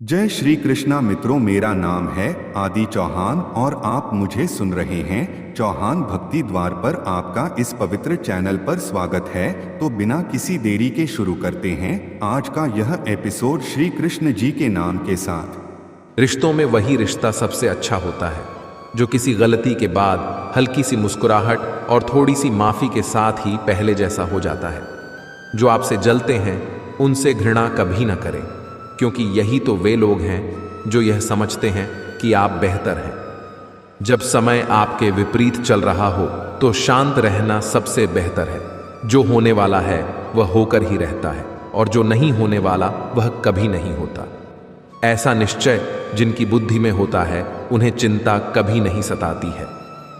जय श्री कृष्णा मित्रों, मेरा नाम है आदि चौहान और आप मुझे सुन रहे हैं चौहान भक्ति द्वार पर। आपका इस पवित्र चैनल पर स्वागत है। तो बिना किसी देरी के शुरू करते हैं आज का यह एपिसोड श्री कृष्ण जी के नाम के साथ। रिश्तों में वही रिश्ता सबसे अच्छा होता है जो किसी गलती के बाद हल्की सी मुस्कुराहट और थोड़ी सी माफी के साथ ही पहले जैसा हो जाता है। जो आपसे जलते हैं उनसे घृणा कभी ना करें, क्योंकि यही तो वे लोग हैं जो यह समझते हैं कि आप बेहतर हैं। जब समय आपके विपरीत चल रहा हो तो शांत रहना सबसे बेहतर है। जो होने वाला है वह होकर ही रहता है और जो नहीं होने वाला वह कभी नहीं होता। ऐसा निश्चय जिनकी बुद्धि में होता है उन्हें चिंता कभी नहीं सताती है।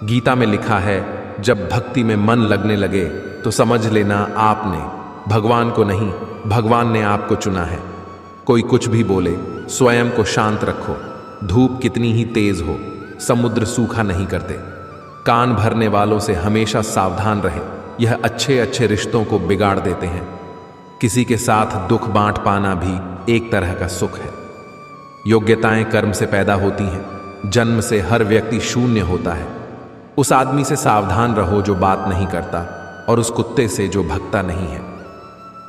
गीता में लिखा है, जब भक्ति में मन लगने लगे तो समझ लेना आपने भगवान को नहीं, भगवान ने आपको चुना है। कोई कुछ भी बोले, स्वयं को शांत रखो। धूप कितनी ही तेज हो, समुद्र सूखा नहीं करते। कान भरने वालों से हमेशा सावधान रहे, यह अच्छे अच्छे रिश्तों को बिगाड़ देते हैं। किसी के साथ दुख बांट पाना भी एक तरह का सुख है। योग्यताएं कर्म से पैदा होती हैं। जन्म से हर व्यक्ति शून्य होता है। उस आदमी से सावधान रहो जो बात नहीं करता, और उस कुत्ते से जो भगता नहीं है।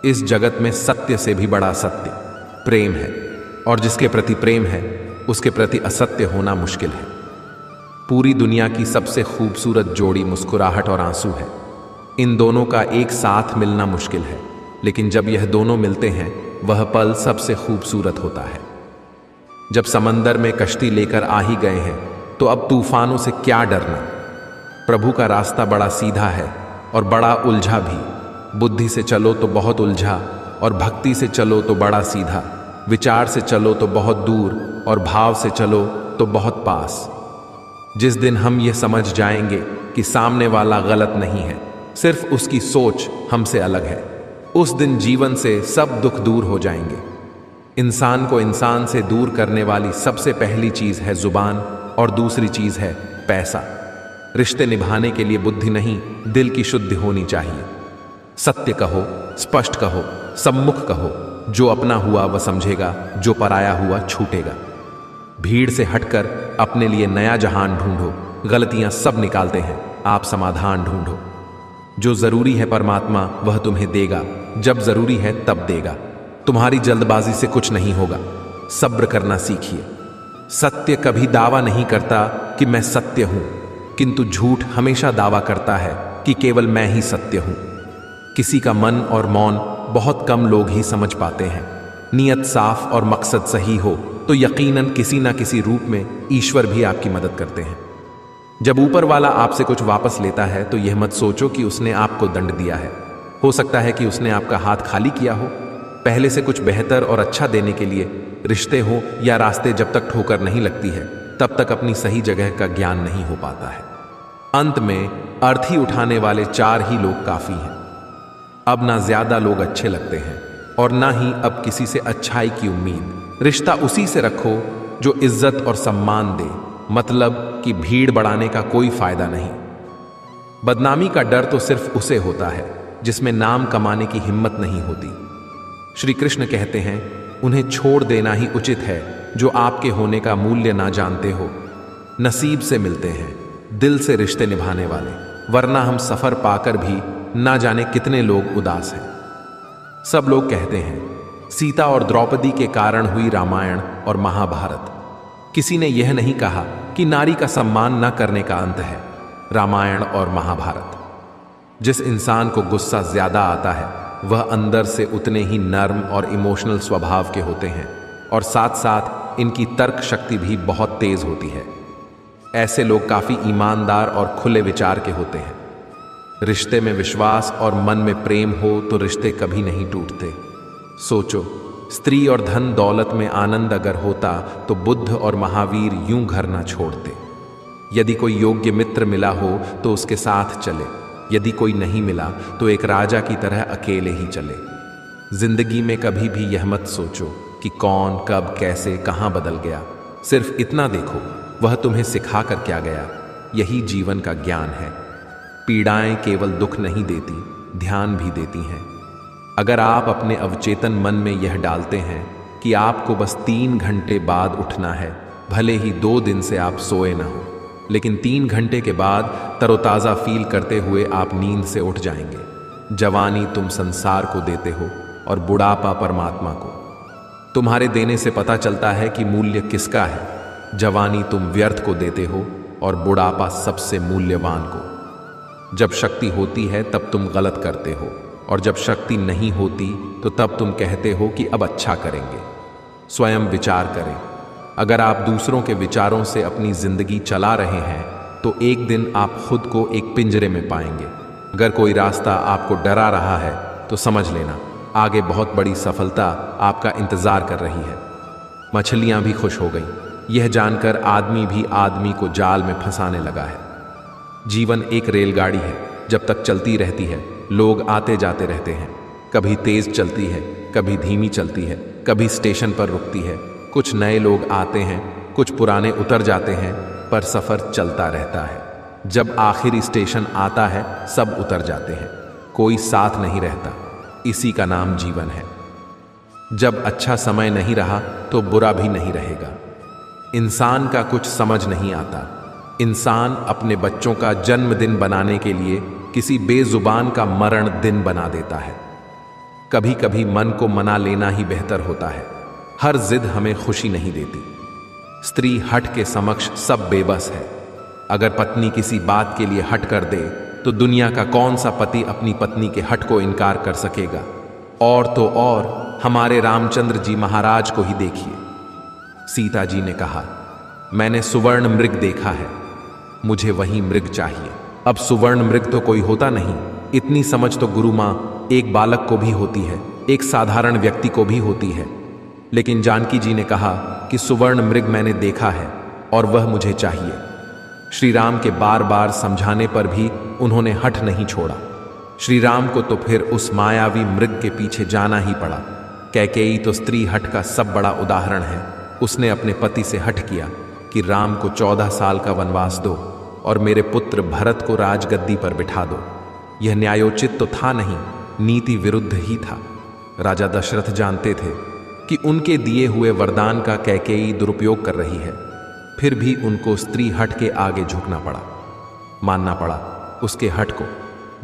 इस जगत में सत्य से भी बड़ा सत्य प्रेम है, और जिसके प्रति प्रेम है उसके प्रति असत्य होना मुश्किल है। पूरी दुनिया की सबसे खूबसूरत जोड़ी मुस्कुराहट और आंसू है। इन दोनों का एक साथ मिलना मुश्किल है, लेकिन जब यह दोनों मिलते हैं वह पल सबसे खूबसूरत होता है। जब समंदर में कश्ती लेकर आ ही गए हैं तो अब तूफानों से क्या डरना। प्रभु का रास्ता बड़ा सीधा है और बड़ा उलझा भी। बुद्धि से चलो तो बहुत उलझा, और भक्ति से चलो तो बड़ा सीधा। विचार से चलो तो बहुत दूर, और भाव से चलो तो बहुत पास। जिस दिन हम ये समझ जाएंगे कि सामने वाला गलत नहीं है, सिर्फ उसकी सोच हमसे अलग है, उस दिन जीवन से सब दुख दूर हो जाएंगे। इंसान को इंसान से दूर करने वाली सबसे पहली चीज है जुबान, और दूसरी चीज है पैसा। रिश्ते निभाने के लिए बुद्धि नहीं, दिल की शुद्धि होनी चाहिए। सत्य कहो, स्पष्ट कहो, सम्मुख कहो। जो अपना हुआ वह समझेगा, जो पराया हुआ छूटेगा। भीड़ से हटकर अपने लिए नया जहान ढूंढो। गलतियां सब निकालते हैं, आप समाधान ढूंढो। जो जरूरी है परमात्मा वह तुम्हें देगा, जब जरूरी है तब देगा। तुम्हारी जल्दबाजी से कुछ नहीं होगा, सब्र करना सीखिए। सत्य कभी दावा नहीं करता कि मैं सत्य हूं, किंतु झूठ हमेशा दावा करता है कि केवल मैं ही सत्य हूं। किसी का मन और मौन बहुत कम लोग ही समझ पाते हैं। नियत साफ और मकसद सही हो तो यकीनन किसी ना किसी रूप में ईश्वर भी आपकी मदद करते हैं। जब ऊपर वाला आपसे कुछ वापस लेता है तो यह मत सोचो कि उसने आपको दंड दिया है। हो सकता है कि उसने आपका हाथ खाली किया हो। पहले से कुछ बेहतर और अच्छा देने के लिए रिश्ते हो या रास्ते जब तक ठोकर नहीं लगती है तब तक अपनी सही जगह का ज्ञान नहीं हो पाता है। अंत में अर्थी उठाने वाले 4 ही लोग काफी हैं। अब ना ज्यादा लोग अच्छे लगते हैं और ना ही अब किसी से अच्छाई की उम्मीद। रिश्ता उसी से रखो जो इज्जत और सम्मान दे, मतलब कि भीड़ बढ़ाने का कोई फायदा नहीं। बदनामी का डर तो सिर्फ उसे होता है जिसमें नाम कमाने की हिम्मत नहीं होती। श्री कृष्ण कहते हैं, उन्हें छोड़ देना ही उचित है जो आपके होने का मूल्य ना जानते हो। नसीब से मिलते हैं, दिल से रिश्ते निभाने वाले, वरना हम सफर पाकर भी ना जाने कितने लोग उदास हैं। सब लोग कहते हैं सीता और द्रौपदी के कारण हुई रामायण और महाभारत। किसी ने यह नहीं कहा कि नारी का सम्मान न करने का अंत है रामायण और महाभारत। जिस इंसान को गुस्सा ज्यादा आता है वह अंदर से उतने ही नर्म और इमोशनल स्वभाव के होते हैं, और साथ साथ इनकी तर्क शक्ति भी बहुत तेज होती है। ऐसे लोग काफी ईमानदार और खुले विचार के होते हैं। रिश्ते में विश्वास और मन में प्रेम हो तो रिश्ते कभी नहीं टूटते। सोचो, स्त्री और धन दौलत में आनंद अगर होता तो बुद्ध और महावीर यूं घर ना छोड़ते। यदि कोई योग्य मित्र मिला हो तो उसके साथ चले, यदि कोई नहीं मिला तो एक राजा की तरह अकेले ही चले। जिंदगी में कभी भी यह मत सोचो कि कौन कब कैसे कहां बदल गया। सिर्फ इतना देखो वह तुम्हें सिखा कर क्या गया। यही जीवन का ज्ञान है। पीड़ाएं केवल दुख नहीं देती, ध्यान भी देती हैं। अगर आप अपने अवचेतन मन में यह डालते हैं कि आपको बस 3 घंटे बाद उठना है, भले ही 2 दिन से आप सोए ना हो, लेकिन 3 घंटे के बाद तरोताज़ा फील करते हुए आप नींद से उठ जाएंगे। जवानी तुम संसार को देते हो और बुढ़ापा परमात्मा को। तुम्हारे देने से पता चलता है कि मूल्य किसका है। जवानी तुम व्यर्थ को देते हो और बुढ़ापा सबसे मूल्यवान को। जब शक्ति होती है तब तुम गलत करते हो, और जब शक्ति नहीं होती तो तब तुम कहते हो कि अब अच्छा करेंगे। स्वयं विचार करें। अगर आप दूसरों के विचारों से अपनी जिंदगी चला रहे हैं तो एक दिन आप खुद को एक पिंजरे में पाएंगे। अगर कोई रास्ता आपको डरा रहा है तो समझ लेना आगे बहुत बड़ी सफलता आपका इंतजार कर रही है। मछलियां भी खुश हो गई यह जानकर आदमी भी आदमी को जाल में फंसाने लगा है। जीवन एक रेलगाड़ी है, जब तक चलती रहती है लोग आते जाते रहते हैं। कभी तेज चलती है, कभी धीमी चलती है, कभी स्टेशन पर रुकती है। कुछ नए लोग आते हैं, कुछ पुराने उतर जाते हैं, पर सफर चलता रहता है। जब आखिरी स्टेशन आता है सब उतर जाते हैं, कोई साथ नहीं रहता। इसी का नाम जीवन है। जब अच्छा समय नहीं रहा तो बुरा भी नहीं रहेगा। इंसान का कुछ समझ नहीं आता। इंसान अपने बच्चों का जन्मदिन बनाने के लिए किसी बेजुबान का मरण दिन बना देता है। कभी कभी मन को मना लेना ही बेहतर होता है। हर जिद हमें खुशी नहीं देती। स्त्री हट के समक्ष सब बेबस है। अगर पत्नी किसी बात के लिए हट कर दे तो दुनिया का कौन सा पति अपनी पत्नी के हट को इनकार कर सकेगा। और तो और हमारे रामचंद्र जी महाराज को ही देखिए। सीता जी ने कहा, मैंने सुवर्ण मृग देखा है, मुझे वही मृग चाहिए। अब सुवर्ण मृग तो कोई होता नहीं। इतनी समझ तो गुरु माँ एक बालक को भी होती है, एक साधारण व्यक्ति को भी होती है। लेकिन जानकी जी ने कहा कि सुवर्ण मृग मैंने देखा है और वह मुझे चाहिए। श्री राम के बार बार समझाने पर भी उन्होंने हठ नहीं छोड़ा। श्री राम को तो फिर उस मायावी मृग के पीछे जाना ही पड़ा। कैकेयी तो स्त्री हठ का सब बड़ा उदाहरण है। उसने अपने पति से हठ किया कि राम को 14 साल का वनवास दो और मेरे पुत्र भरत को राजगद्दी पर बिठा दो। यह न्यायोचित तो था नहीं, नीति विरुद्ध ही था। राजा दशरथ जानते थे कि उनके दिए हुए वरदान का कैकेयी दुरुपयोग कर रही है, फिर भी उनको स्त्री हठ के आगे झुकना पड़ा, मानना पड़ा उसके हठ को।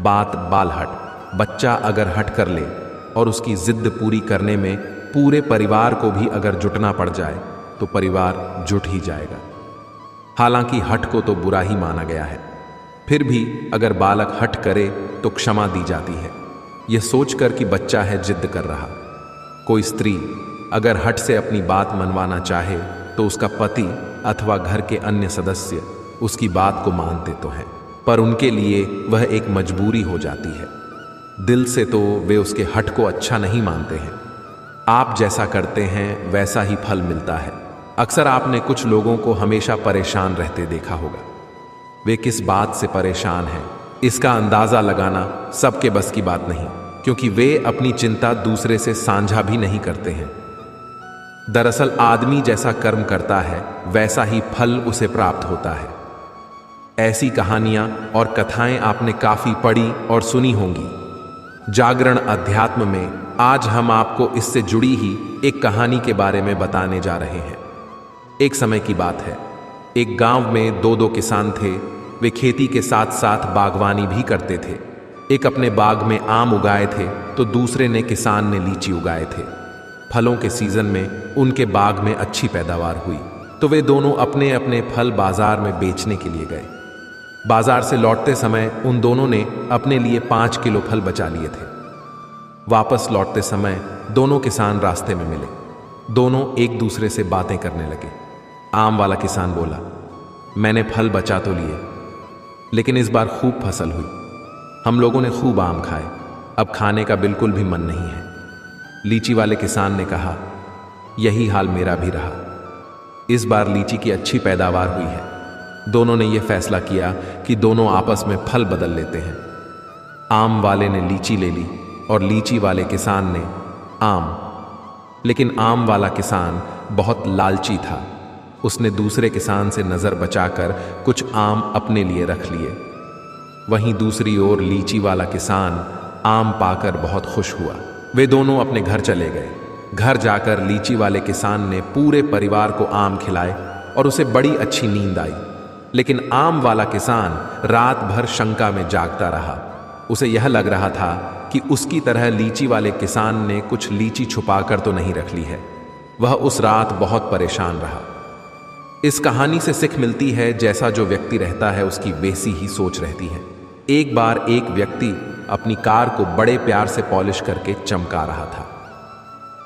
बात बाल हट। बच्चा अगर हट कर ले और उसकी जिद पूरी करने में पूरे परिवार को भी अगर जुटना पड़ जाए तो परिवार जुट ही जाएगा। हालांकि हठ को तो बुरा ही माना गया है, फिर भी अगर बालक हठ करे तो क्षमा दी जाती है, यह सोचकर कि बच्चा है जिद कर रहा। कोई स्त्री अगर हठ से अपनी बात मनवाना चाहे तो उसका पति अथवा घर के अन्य सदस्य उसकी बात को मानते तो हैं, पर उनके लिए वह एक मजबूरी हो जाती है। दिल से तो वे उसके हठ को अच्छा नहीं मानते हैं। आप जैसा करते हैं वैसा ही फल मिलता है। अक्सर आपने कुछ लोगों को हमेशा परेशान रहते देखा होगा। वे किस बात से परेशान हैं इसका अंदाजा लगाना सबके बस की बात नहीं, क्योंकि वे अपनी चिंता दूसरे से साझा भी नहीं करते हैं। दरअसल आदमी जैसा कर्म करता है वैसा ही फल उसे प्राप्त होता है। ऐसी कहानियां और कथाएं आपने काफी पढ़ी और सुनी होंगी। जागरण अध्यात्म में आज हम आपको इससे जुड़ी ही एक कहानी के बारे में बताने जा रहे हैं। एक समय की बात है, एक गांव में दो किसान थे। वे खेती के साथ साथ बागवानी भी करते थे। एक अपने बाग में आम उगाए थे तो दूसरे ने किसान ने लीची उगाए थे। फलों के सीजन में उनके बाग में अच्छी पैदावार हुई तो वे दोनों अपने अपने फल बाजार में बेचने के लिए गए। बाजार से लौटते समय उन दोनों ने अपने लिए 5 किलो फल बचा लिए थे। वापस लौटते समय दोनों किसान रास्ते में मिले। दोनों एक दूसरे से बातें करने लगे। आम वाला किसान बोला, मैंने फल बचा तो लिए, लेकिन इस बार खूब फसल हुई। हम लोगों ने खूब आम खाए, अब खाने का बिल्कुल भी मन नहीं है। लीची वाले किसान ने कहा, यही हाल मेरा भी रहा। इस बार लीची की अच्छी पैदावार हुई है। दोनों ने यह फैसला किया कि दोनों आपस में फल बदल लेते हैं। आम वाले ने लीची ले ली और लीची वाले किसान ने आम। लेकिन आम वाला किसान बहुत लालची था। उसने दूसरे किसान से नजर बचाकर कुछ आम अपने लिए रख लिए। वहीं दूसरी ओर लीची वाला किसान आम पाकर बहुत खुश हुआ। वे दोनों अपने घर चले गए। घर जाकर लीची वाले किसान ने पूरे परिवार को आम खिलाए और उसे बड़ी अच्छी नींद आई। लेकिन आम वाला किसान रात भर शंका में जागता रहा। उसे यह लग रहा था कि उसकी तरह लीची वाले किसान ने कुछ लीची छुपाकर तो नहीं रख ली है। वह उस रात बहुत परेशान रहा। इस कहानी से सीख मिलती है, जैसा जो व्यक्ति रहता है उसकी वैसी ही सोच रहती है। एक बार एक व्यक्ति अपनी कार को बड़े प्यार से पॉलिश करके चमका रहा था।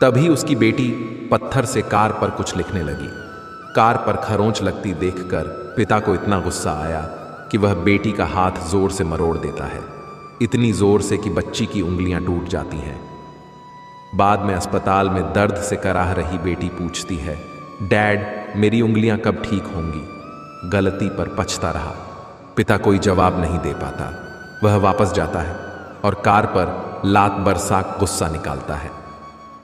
तभी उसकी बेटी पत्थर से कार पर कुछ लिखने लगी। कार पर खरोंच लगती देखकर पिता को इतना गुस्सा आया कि वह बेटी का हाथ जोर से मरोड़ देता है, इतनी जोर से कि बच्ची की उंगलियां टूट जाती हैं। बाद में अस्पताल में दर्द से कराह रही बेटी पूछती है, डैड, मेरी उंगलियां कब ठीक होंगी? गलती पर पछता रहा। पिता कोई जवाब नहीं दे पाता। वह वापस जाता है और कार पर लात बरसा गुस्सा निकालता है।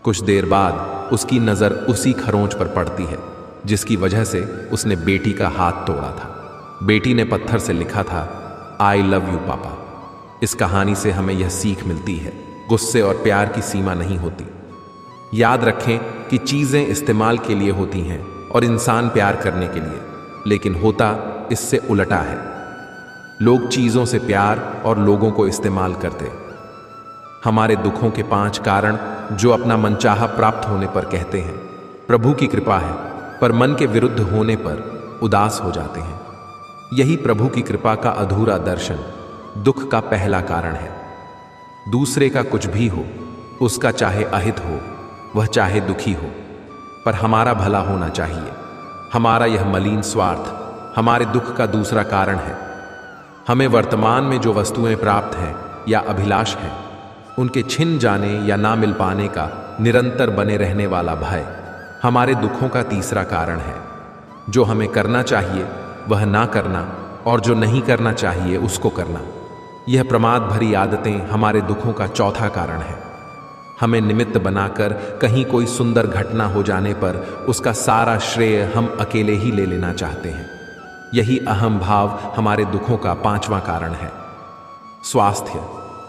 कुछ देर बाद उसकी नज़र उसी खरोंच पर पड़ती है जिसकी वजह से उसने बेटी का हाथ तोड़ा था। बेटी ने पत्थर से लिखा था, आई लव यू पापा। इस कहानी से हमें यह सीख मिलती है, गुस्से और प्यार की सीमा नहीं होती। याद रखें कि चीज़ें इस्तेमाल के लिए होती हैं और इंसान प्यार करने के लिए, लेकिन होता इससे उल्टा है। लोग चीज़ों से प्यार और लोगों को इस्तेमाल करते। हमारे दुखों के 5 कारण जो अपना मनचाहा प्राप्त होने पर कहते हैं प्रभु की कृपा है, पर मन के विरुद्ध होने पर उदास हो जाते हैं। यही प्रभु की कृपा का अधूरा दर्शन दुख का पहला कारण है। दूसरे का कुछ भी हो, उसका चाहे अहित हो, वह चाहे दुखी हो, पर हमारा भला होना चाहिए। हमारा यह मलिन स्वार्थ हमारे दुख का दूसरा कारण है। हमें वर्तमान में जो वस्तुएं प्राप्त हैं या अभिलाष हैं, उनके छिन जाने या ना मिल पाने का निरंतर बने रहने वाला भय हमारे दुखों का तीसरा कारण है। जो हमें करना चाहिए वह ना करना और जो नहीं करना चाहिए उसको करना, यह प्रमाद भरी आदतें हमारे दुखों का चौथा कारण है। हमें निमित्त बनाकर कहीं कोई सुंदर घटना हो जाने पर उसका सारा श्रेय हम अकेले ही ले लेना चाहते हैं। यही अहम भाव हमारे दुखों का 5वां कारण है। स्वास्थ्य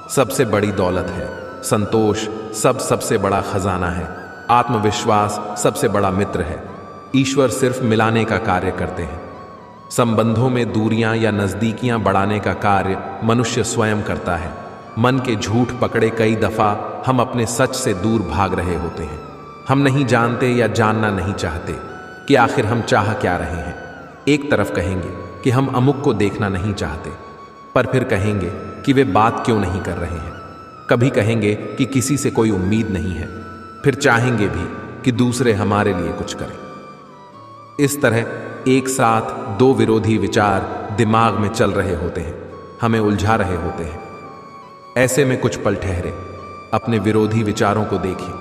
सबसे बड़ी दौलत है। संतोष सबसे बड़ा खजाना है। आत्मविश्वास सबसे बड़ा मित्र है। ईश्वर सिर्फ मिलाने का कार्य करते हैं। संबंधों में दूरियां या नजदीकियां बढ़ाने का कार्य मनुष्य स्वयं करता है। मन के झूठ पकड़े कई दफा हम अपने सच से दूर भाग रहे होते हैं। हम नहीं जानते या जानना नहीं चाहते कि आखिर हम चाह क्या रहे हैं। एक तरफ कहेंगे कि हम अमुक को देखना नहीं चाहते, पर फिर कहेंगे कि वे बात क्यों नहीं कर रहे हैं। कभी कहेंगे कि किसी से कोई उम्मीद नहीं है, फिर चाहेंगे भी कि दूसरे हमारे लिए कुछ करें। इस तरह एक साथ 2 विरोधी विचार दिमाग में चल रहे होते हैं, हमें उलझा रहे होते हैं। ऐसे में कुछ पल ठहरे, अपने विरोधी विचारों को देखें,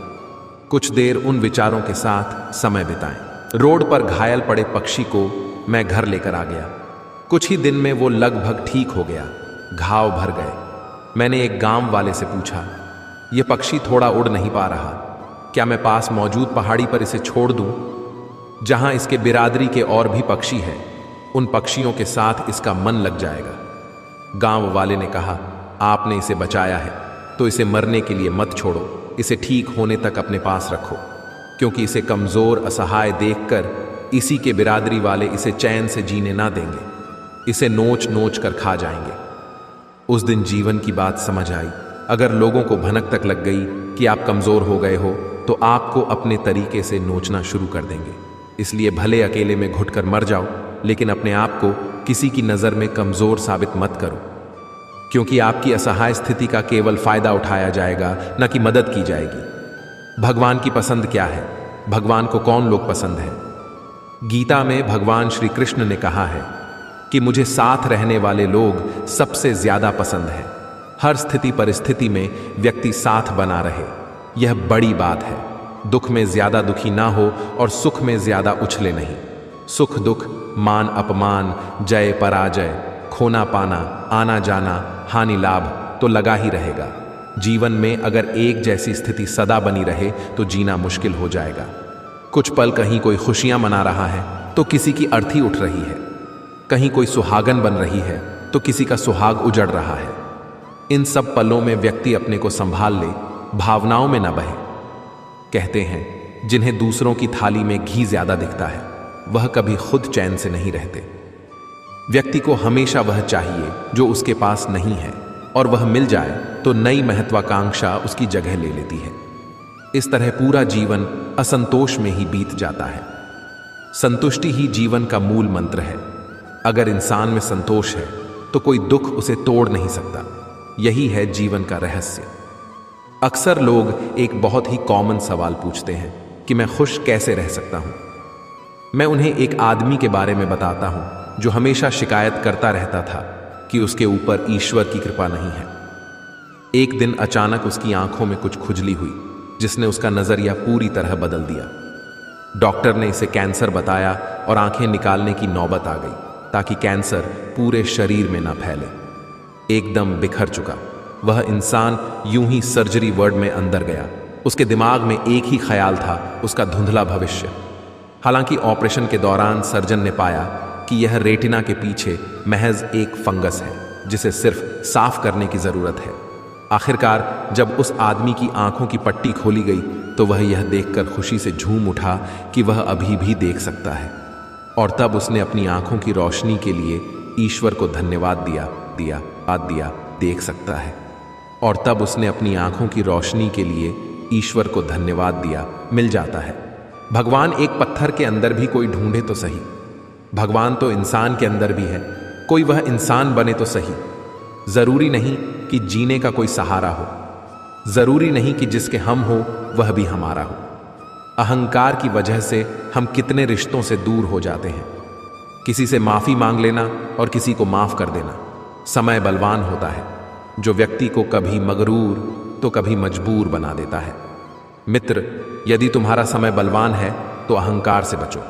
कुछ देर उन विचारों के साथ समय बिताएं। रोड पर घायल पड़े पक्षी को मैं घर लेकर आ गया। कुछ ही दिन में वो लगभग ठीक हो गया, घाव भर गए। मैंने एक गांव वाले से पूछा, यह पक्षी थोड़ा उड़ नहीं पा रहा, क्या मैं पास मौजूद पहाड़ी पर इसे छोड़ दूं, जहां इसके बिरादरी के और भी पक्षी हैं? उन पक्षियों के साथ इसका मन लग जाएगा। गांव वाले ने कहा, आपने इसे बचाया है तो इसे मरने के लिए मत छोड़ो, इसे ठीक होने तक अपने पास रखो, क्योंकि इसे कमजोर असहाय देखकर इसी के बिरादरी वाले इसे चैन से जीने ना देंगे, इसे नोच नोच कर खा जाएंगे। उस दिन जीवन की बात समझ आई। अगर लोगों को भनक तक लग गई कि आप कमजोर हो गए हो तो आपको अपने तरीके से नोचना शुरू कर देंगे। इसलिए भले अकेले में घुटकर मर जाओ, लेकिन अपने आप को किसी की नज़र में कमजोर साबित मत करो, क्योंकि आपकी असहाय स्थिति का केवल फायदा उठाया जाएगा, न कि मदद की जाएगी। भगवान की पसंद क्या है? भगवान को कौन लोग पसंद है? गीता में भगवान श्री कृष्ण ने कहा है कि मुझे साथ रहने वाले लोग सबसे ज्यादा पसंद है। हर स्थिति परिस्थिति में व्यक्ति साथ बना रहे, यह बड़ी बात है। दुख में ज्यादा दुखी ना हो और सुख में ज्यादा उछले नहीं। सुख दुख, मान अपमान, जय पराजय, खोना पाना, आना जाना, हानि लाभ तो लगा ही रहेगा। जीवन में अगर एक जैसी स्थिति सदा बनी रहे तो जीना मुश्किल हो जाएगा। कुछ पल कहीं कोई खुशियां मना रहा है तो किसी की अर्थी उठ रही है, कहीं कोई सुहागन बन रही है तो किसी का सुहाग उजड़ रहा है। इन सब पलों में व्यक्ति अपने को संभाल ले, भावनाओं में न बहे। कहते हैं जिन्हें दूसरों की थाली में घी ज्यादा दिखता है वह कभी खुद चैन से नहीं रहते। व्यक्ति को हमेशा वह चाहिए जो उसके पास नहीं है, और वह मिल जाए तो नई महत्वाकांक्षा उसकी जगह ले लेती है। इस तरह पूरा जीवन असंतोष में ही बीत जाता है। संतुष्टि ही जीवन का मूल मंत्र है। अगर इंसान में संतोष है तो कोई दुख उसे तोड़ नहीं सकता। यही है जीवन का रहस्य। अक्सर लोग एक बहुत ही कॉमन सवाल पूछते हैं कि मैं खुश कैसे रह सकता हूं। मैं उन्हें एक आदमी के बारे में बताता हूं जो हमेशा शिकायत करता रहता था कि उसके ऊपर ईश्वर की कृपा नहीं है। एक दिन अचानक उसकी आंखों में कुछ खुजली हुई जिसने उसका नजरिया पूरी तरह बदल दिया। डॉक्टर ने इसे कैंसर बताया और आंखें निकालने की नौबत आ गई ताकि कैंसर पूरे शरीर में न फैले। एकदम बिखर चुका वह इंसान यूं ही सर्जरी वार्ड में अंदर गया। उसके दिमाग में एक ही ख्याल था, उसका धुंधला भविष्य। हालांकि ऑपरेशन के दौरान सर्जन ने पाया कि यह रेटिना के पीछे महज एक फंगस है जिसे सिर्फ साफ करने की जरूरत है। आखिरकार जब उस आदमी की आंखों की पट्टी खोली गई तो वह यह देखकर खुशी से झूम उठा कि वह अभी भी देख सकता है। और तब उसने अपनी आंखों की रोशनी के लिए ईश्वर को धन्यवाद दिया, देख सकता है। और तब उसने अपनी आंखों की रोशनी के लिए ईश्वर को धन्यवाद दिया, मिल जाता है। भगवान एक पत्थर के अंदर भी कोई ढूंढे तो सही। भगवान तो इंसान के अंदर भी है, कोई वह इंसान बने तो सही। जरूरी नहीं कि जीने का कोई सहारा हो, जरूरी नहीं कि जिसके हम हो वह भी हमारा हो। अहंकार की वजह से हम कितने रिश्तों से दूर हो जाते हैं। किसी से माफी मांग लेना और किसी को माफ कर देना। समय बलवान होता है जो व्यक्ति को कभी मगरूर तो कभी मजबूर बना देता है। मित्र, यदि तुम्हारा समय बलवान है तो अहंकार से बचो,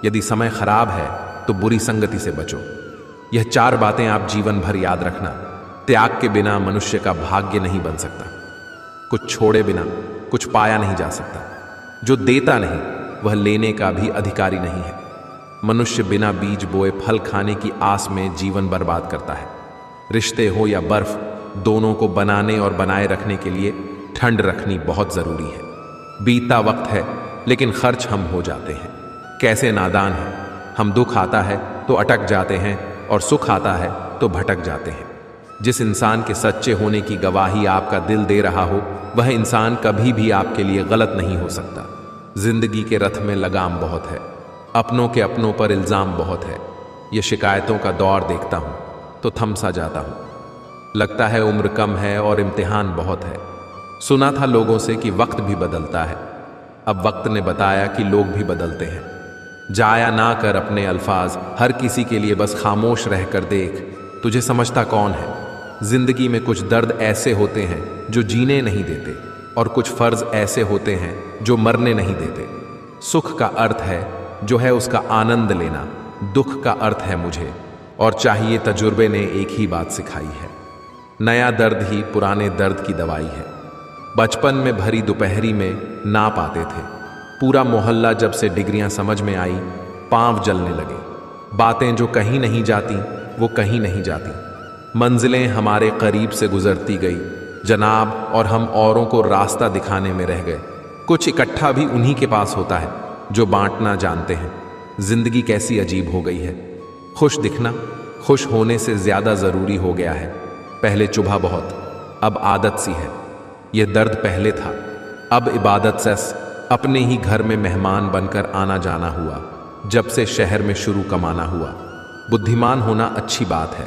यदि समय खराब है तो बुरी संगति से बचो। यह 4 बातें आप जीवन भर याद रखना। त्याग के बिना मनुष्य का भाग्य नहीं बन सकता। कुछ छोड़े बिना कुछ पाया नहीं जा सकता। जो देता नहीं वह लेने का भी अधिकारी नहीं है। मनुष्य बिना बीज बोए फल खाने की आस में जीवन बर्बाद करता है। रिश्ते हो या बर्फ, दोनों को बनाने और बनाए रखने के लिए ठंड रखनी बहुत जरूरी है। बीतता वक्त है लेकिन खर्च हम हो जाते हैं। कैसे नादान है हम। दुख आता है तो अटक जाते हैं और सुख आता है तो भटक जाते हैं। जिस इंसान के सच्चे होने की गवाही आपका दिल दे रहा हो वह इंसान कभी भी आपके लिए गलत नहीं हो सकता। जिंदगी के रथ में लगाम बहुत है, अपनों के अपनों पर इल्जाम बहुत है। ये शिकायतों का दौर देखता हूं तो थम सा जाता हूं। लगता है उम्र कम है और इम्तिहान बहुत है। सुना था लोगों से कि वक्त भी बदलता है, अब वक्त ने बताया कि लोग भी बदलते हैं। जाया ना कर अपने अल्फाज, हर किसी के लिए बस खामोश रहकर देख, तुझे समझता कौन है। जिंदगी में कुछ दर्द ऐसे होते हैं जो जीने नहीं देते और कुछ फर्ज ऐसे होते हैं जो मरने नहीं देते। सुख का अर्थ है जो है उसका आनंद लेना, दुख का अर्थ है मुझे और चाहिए तजुर्बे ने एक ही बात सिखाई है। नया दर्द ही पुराने दर्द की दवाई है। बचपन में भरी दोपहरी में ना पाते थे, पूरा मोहल्ला जब से डिग्रियां समझ में आई पांव जलने लगे। बातें जो कहीं नहीं जाती वो कहीं नहीं जाती। मंजिलें हमारे करीब से गुजरती गई जनाब, और हम औरों को रास्ता दिखाने में रह गए। कुछ इकट्ठा भी उन्हीं के पास होता है जो बांटना जानते हैं। जिंदगी कैसी अजीब हो गई है। खुश दिखना खुश होने से ज्यादा जरूरी हो गया है। पहले चुभा बहुत, अब आदत सी है। यह दर्द पहले था, अब इबादत से अपने ही घर में मेहमान बनकर आना जाना हुआ। जब से शहर में शुरू कमाना हुआ। बुद्धिमान होना अच्छी बात है,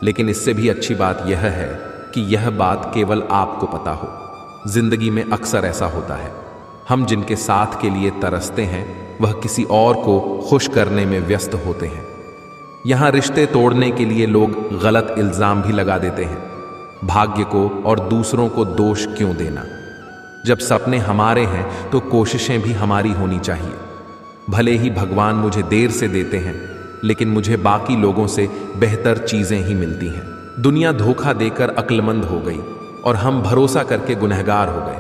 लेकिन इससे भी अच्छी बात यह है कि यह बात केवल आपको पता हो। जिंदगी में अक्सर ऐसा होता है, हम जिनके साथ के लिए तरसते हैं वह किसी और को खुश करने में व्यस्त होते हैं। यहां रिश्ते तोड़ने के लिए लोग गलत इल्जाम भी लगा देते हैं। भाग्य को और दूसरों को दोष क्यों देना। जब सपने हमारे हैं तो कोशिशें भी हमारी होनी चाहिए। भले ही भगवान मुझे देर से देते हैं, लेकिन मुझे बाकी लोगों से बेहतर चीजें ही मिलती हैं। दुनिया धोखा देकर अक्लमंद हो गई और हम भरोसा करके गुनहगार हो गए।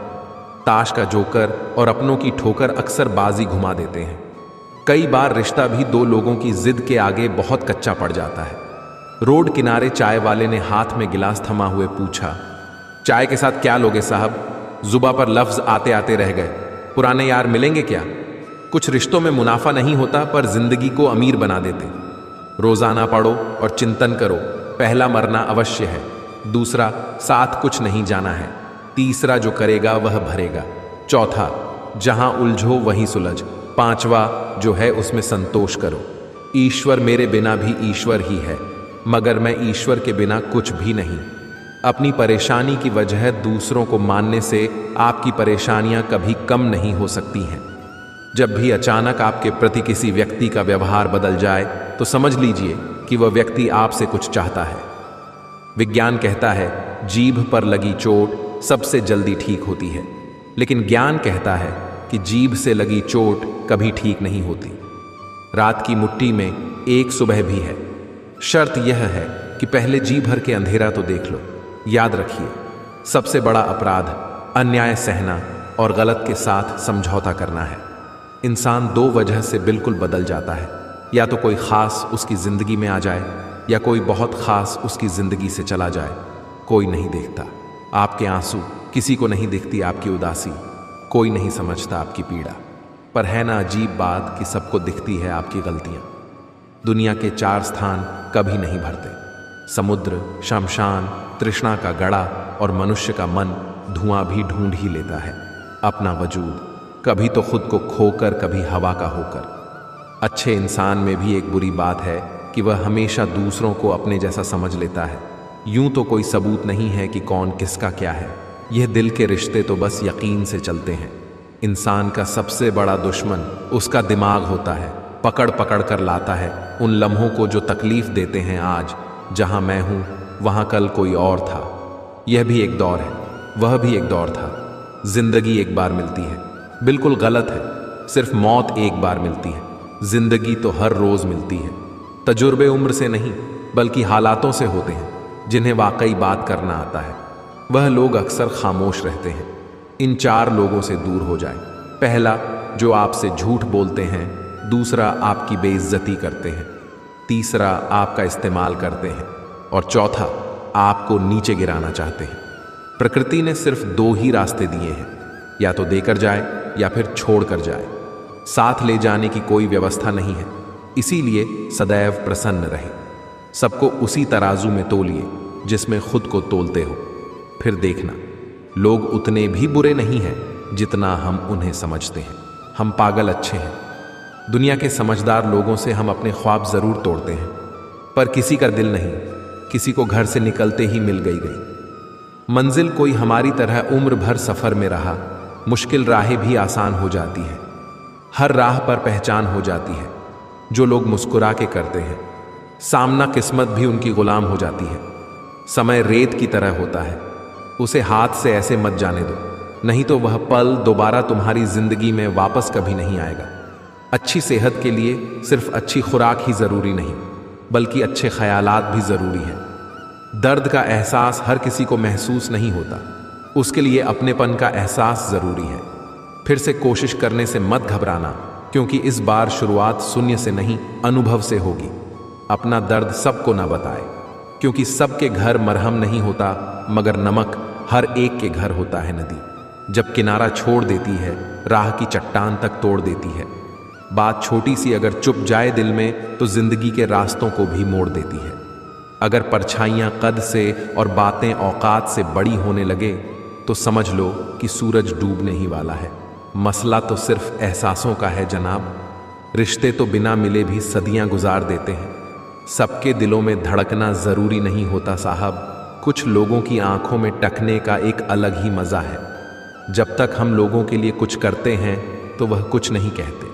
ताश का जोकर और अपनों की ठोकर अक्सर बाजी घुमा देते हैं। कई बार रिश्ता भी 2 लोगों की जिद के आगे बहुत कच्चा पड़ जाता है। रोड किनारे चाय वाले ने हाथ में गिलास थमा हुए पूछा, चाय के साथ क्या लोगे साहब? जुबा पर लफ्ज आते आते रह गए। पुराने यार मिलेंगे क्या? कुछ रिश्तों में मुनाफा नहीं होता पर जिंदगी को अमीर बना देते। रोजाना पढ़ो और चिंतन करो। पहला, मरना अवश्य है। दूसरा, साथ कुछ नहीं जाना है। तीसरा, जो करेगा वह भरेगा। चौथा, जहां उलझो वहीं सुलझ। पांचवा, जो है उसमें संतोष करो। ईश्वर मेरे बिना भी ईश्वर ही है, मगर मैं ईश्वर के बिना कुछ भी नहीं। अपनी परेशानी की वजह दूसरों को मानने से आपकी परेशानियां कभी कम नहीं हो सकती हैं। जब भी अचानक आपके प्रति किसी व्यक्ति का व्यवहार बदल जाए तो समझ लीजिए कि वह व्यक्ति आपसे कुछ चाहता है। विज्ञान कहता है जीभ पर लगी चोट सबसे जल्दी ठीक होती है, लेकिन ज्ञान कहता है कि जीभ से लगी चोट कभी ठीक नहीं होती। रात की मुट्ठी में एक सुबह भी है। शर्त यह है कि पहले जी भर के अंधेरा तो देख लो। याद रखिए, सबसे बड़ा अपराध अन्याय सहना और गलत के साथ समझौता करना है। इंसान दो वजह से बिल्कुल बदल जाता है, या तो कोई खास उसकी जिंदगी में आ जाए या कोई बहुत खास उसकी जिंदगी से चला जाए। कोई नहीं देखता आपके आंसू, किसी को नहीं दिखती आपकी उदासी, कोई नहीं समझता आपकी पीड़ा। पर है ना अजीब बात कि सबको दिखती है आपकी गलतियां। दुनिया के चार स्थान कभी नहीं भरते, समुद्र, शमशान, तृष्णा का गड़ा और मनुष्य का मन धुआं भी ढूंढ ही लेता है अपना वजूद, कभी तो खुद को खोकर कभी हवा का होकर। अच्छे इंसान में भी एक बुरी बात है कि वह हमेशा दूसरों को अपने जैसा समझ लेता है। यूं तो कोई सबूत नहीं है कि कौन किसका क्या है, यह दिल के रिश्ते तो बस यकीन से चलते हैं। इंसान का सबसे बड़ा दुश्मन उसका दिमाग होता है, पकड़ पकड़ कर लाता है उन लम्हों को जो तकलीफ देते हैं। आज जहां मैं हूं वहां कल कोई और था। यह भी एक दौर है, वह भी एक दौर था। जिंदगी एक बार मिलती है, बिल्कुल गलत है। सिर्फ मौत एक बार मिलती है, जिंदगी तो हर रोज मिलती है। तजुर्बे उम्र से नहीं बल्कि हालातों से होते हैं जिन्हें वाकई बात करना आता है। वह लोग अक्सर खामोश रहते हैं। इन चार लोगों से दूर हो जाए। पहला, जो आपसे झूठ बोलते हैं। दूसरा, आपकी बेइज्जती करते हैं। तीसरा, आपका इस्तेमाल करते हैं। और चौथा, आपको नीचे गिराना चाहते हैं। प्रकृति ने सिर्फ दो ही रास्ते दिए हैं, या तो देकर जाए या फिर छोड़ कर जाए। साथ ले जाने की कोई व्यवस्था नहीं है। इसीलिए सदैव प्रसन्न रहे। सबको उसी तराजू में तोलिए जिसमें खुद को तोलते हो। फिर देखना, लोग उतने भी बुरे नहीं हैं जितना हम उन्हें समझते हैं। हम पागल अच्छे हैं। दुनिया के समझदार लोगों से हम अपने ख्वाब जरूर तोड़ते हैं, पर किसी का दिल नहीं। किसी को घर से निकलते ही मिल गई मंजिल कोई हमारी तरह उम्र भर सफर में रहा। मुश्किल राहें भी आसान हो जाती हैं, हर राह पर पहचान हो जाती है। जो लोग मुस्कुरा के करते हैं सामना, किस्मत भी उनकी गुलाम हो जाती है। समय रेत की तरह होता है, उसे हाथ से ऐसे मत जाने दो, नहीं तो वह पल दोबारा तुम्हारी जिंदगी में वापस कभी नहीं आएगा। अच्छी सेहत के लिए सिर्फ अच्छी खुराक ही जरूरी नहीं, बल्कि अच्छे ख्यालात भी जरूरी हैं। दर्द का एहसास हर किसी को महसूस नहीं होता, उसके लिए अपनेपन का एहसास जरूरी है। फिर से कोशिश करने से मत घबराना, क्योंकि इस बार शुरुआत शून्य से नहीं अनुभव से होगी। अपना दर्द सबको ना बताए, क्योंकि सबके घर मरहम नहीं होता, मगर नमक हर एक के घर होता है। नदी जब किनारा छोड़ देती है, राह की चट्टान तक तोड़ देती है। बात छोटी सी अगर चुप जाए दिल में, तो जिंदगी के रास्तों को भी मोड़ देती है। अगर परछाइयां कद से और बातें औकात से बड़ी होने लगे, तो समझ लो कि सूरज डूबने ही वाला है। मसला तो सिर्फ एहसासों का है जनाब। रिश्ते तो बिना मिले भी सदियां गुजार देते हैं। सबके दिलों में धड़कना जरूरी नहीं होता साहब। कुछ लोगों की आंखों में टकने का एक अलग ही मजा है। जब तक हम लोगों के लिए कुछ करते हैं तो वह कुछ नहीं कहते,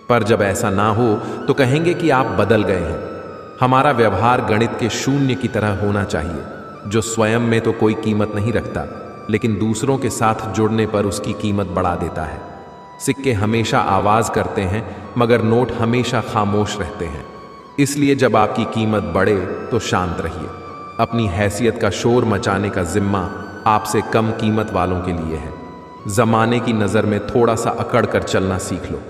पर जब ऐसा ना हो तो कहेंगे कि आप बदल गए हैं। हमारा व्यवहार गणित के शून्य की तरह होना चाहिए, जो स्वयं में तो कोई कीमत नहीं रखता, लेकिन दूसरों के साथ जुड़ने पर उसकी कीमत बढ़ा देता है। सिक्के हमेशा आवाज करते हैं, मगर नोट हमेशा खामोश रहते हैं। इसलिए जब आपकी कीमत बढ़े तो शांत रहिए। अपनी हैसियत का शोर मचाने का जिम्मा आपसे कम कीमत वालों के लिए है। जमाने की नज़र में थोड़ा सा अकड़ कर चलना सीख लो।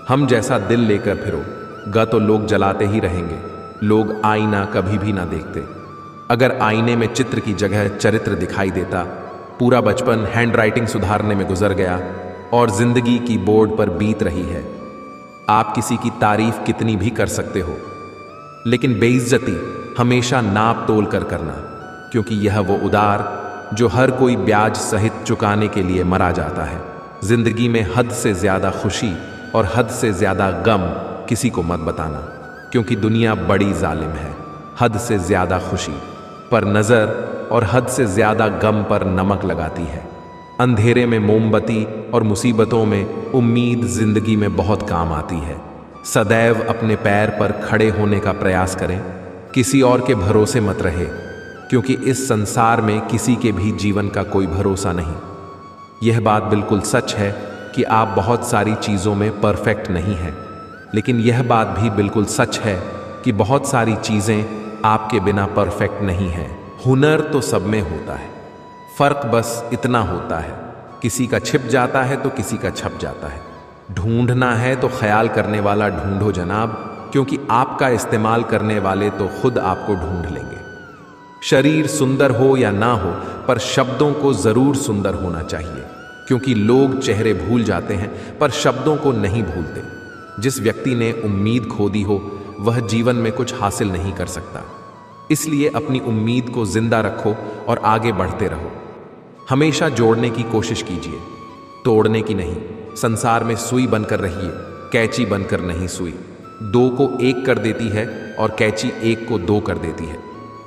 हम जैसा दिल लेकर फिरो, ग तो लोग जलाते ही रहेंगे। लोग आईना कभी भी ना देखते। अगर आईने में चित्र की जगह चरित्र दिखाई देता, पूरा बचपन हैंडराइटिंग सुधारने में गुजर गया, और जिंदगी की बोर्ड पर बीत रही है। आप किसी की तारीफ कितनी भी कर सकते हो, लेकिन बेइज्जती हमेशा नाप तोल कर करना, क्योंकि यह वो उधार जो हर कोई ब्याज सहित चुकाने के लिए मरा जाता है। जिंदगी में हद से ज्यादा खुशी और हद से ज्यादा गम किसी को मत बताना, क्योंकि दुनिया बड़ी जालिम है। हद से ज्यादा खुशी पर नजर और हद से ज्यादा गम पर नमक लगाती है। अंधेरे में मोमबत्ती और मुसीबतों में उम्मीद जिंदगी में बहुत काम आती है। सदैव अपने पैर पर खड़े होने का प्रयास करें, किसी और के भरोसे मत रहे, क्योंकि इस संसार में किसी के भी जीवन का कोई भरोसा नहीं। यह बात बिल्कुल सच है कि आप बहुत सारी चीज़ों में परफेक्ट नहीं हैं, लेकिन यह बात भी बिल्कुल सच है कि बहुत सारी चीज़ें आपके बिना परफेक्ट नहीं हैं। हुनर तो सब में होता है, फर्क बस इतना होता है, किसी का छिप जाता है तो किसी का छप जाता है। ढूंढना है तो ख्याल करने वाला ढूंढो जनाब, क्योंकि आपका इस्तेमाल करने वाले तो खुद आपको ढूंढ लेंगे। शरीर सुंदर हो या ना हो, पर शब्दों को जरूर सुंदर होना चाहिए, क्योंकि लोग चेहरे भूल जाते हैं पर शब्दों को नहीं भूलते। जिस व्यक्ति ने उम्मीद खो दी हो वह जीवन में कुछ हासिल नहीं कर सकता। इसलिए अपनी उम्मीद को जिंदा रखो और आगे बढ़ते रहो। हमेशा जोड़ने की कोशिश कीजिए, तोड़ने की नहीं। संसार में सुई बनकर रहिए, कैंची बनकर नहीं सुई। दो को एक कर देती है और कैंची एक को दो कर देती है।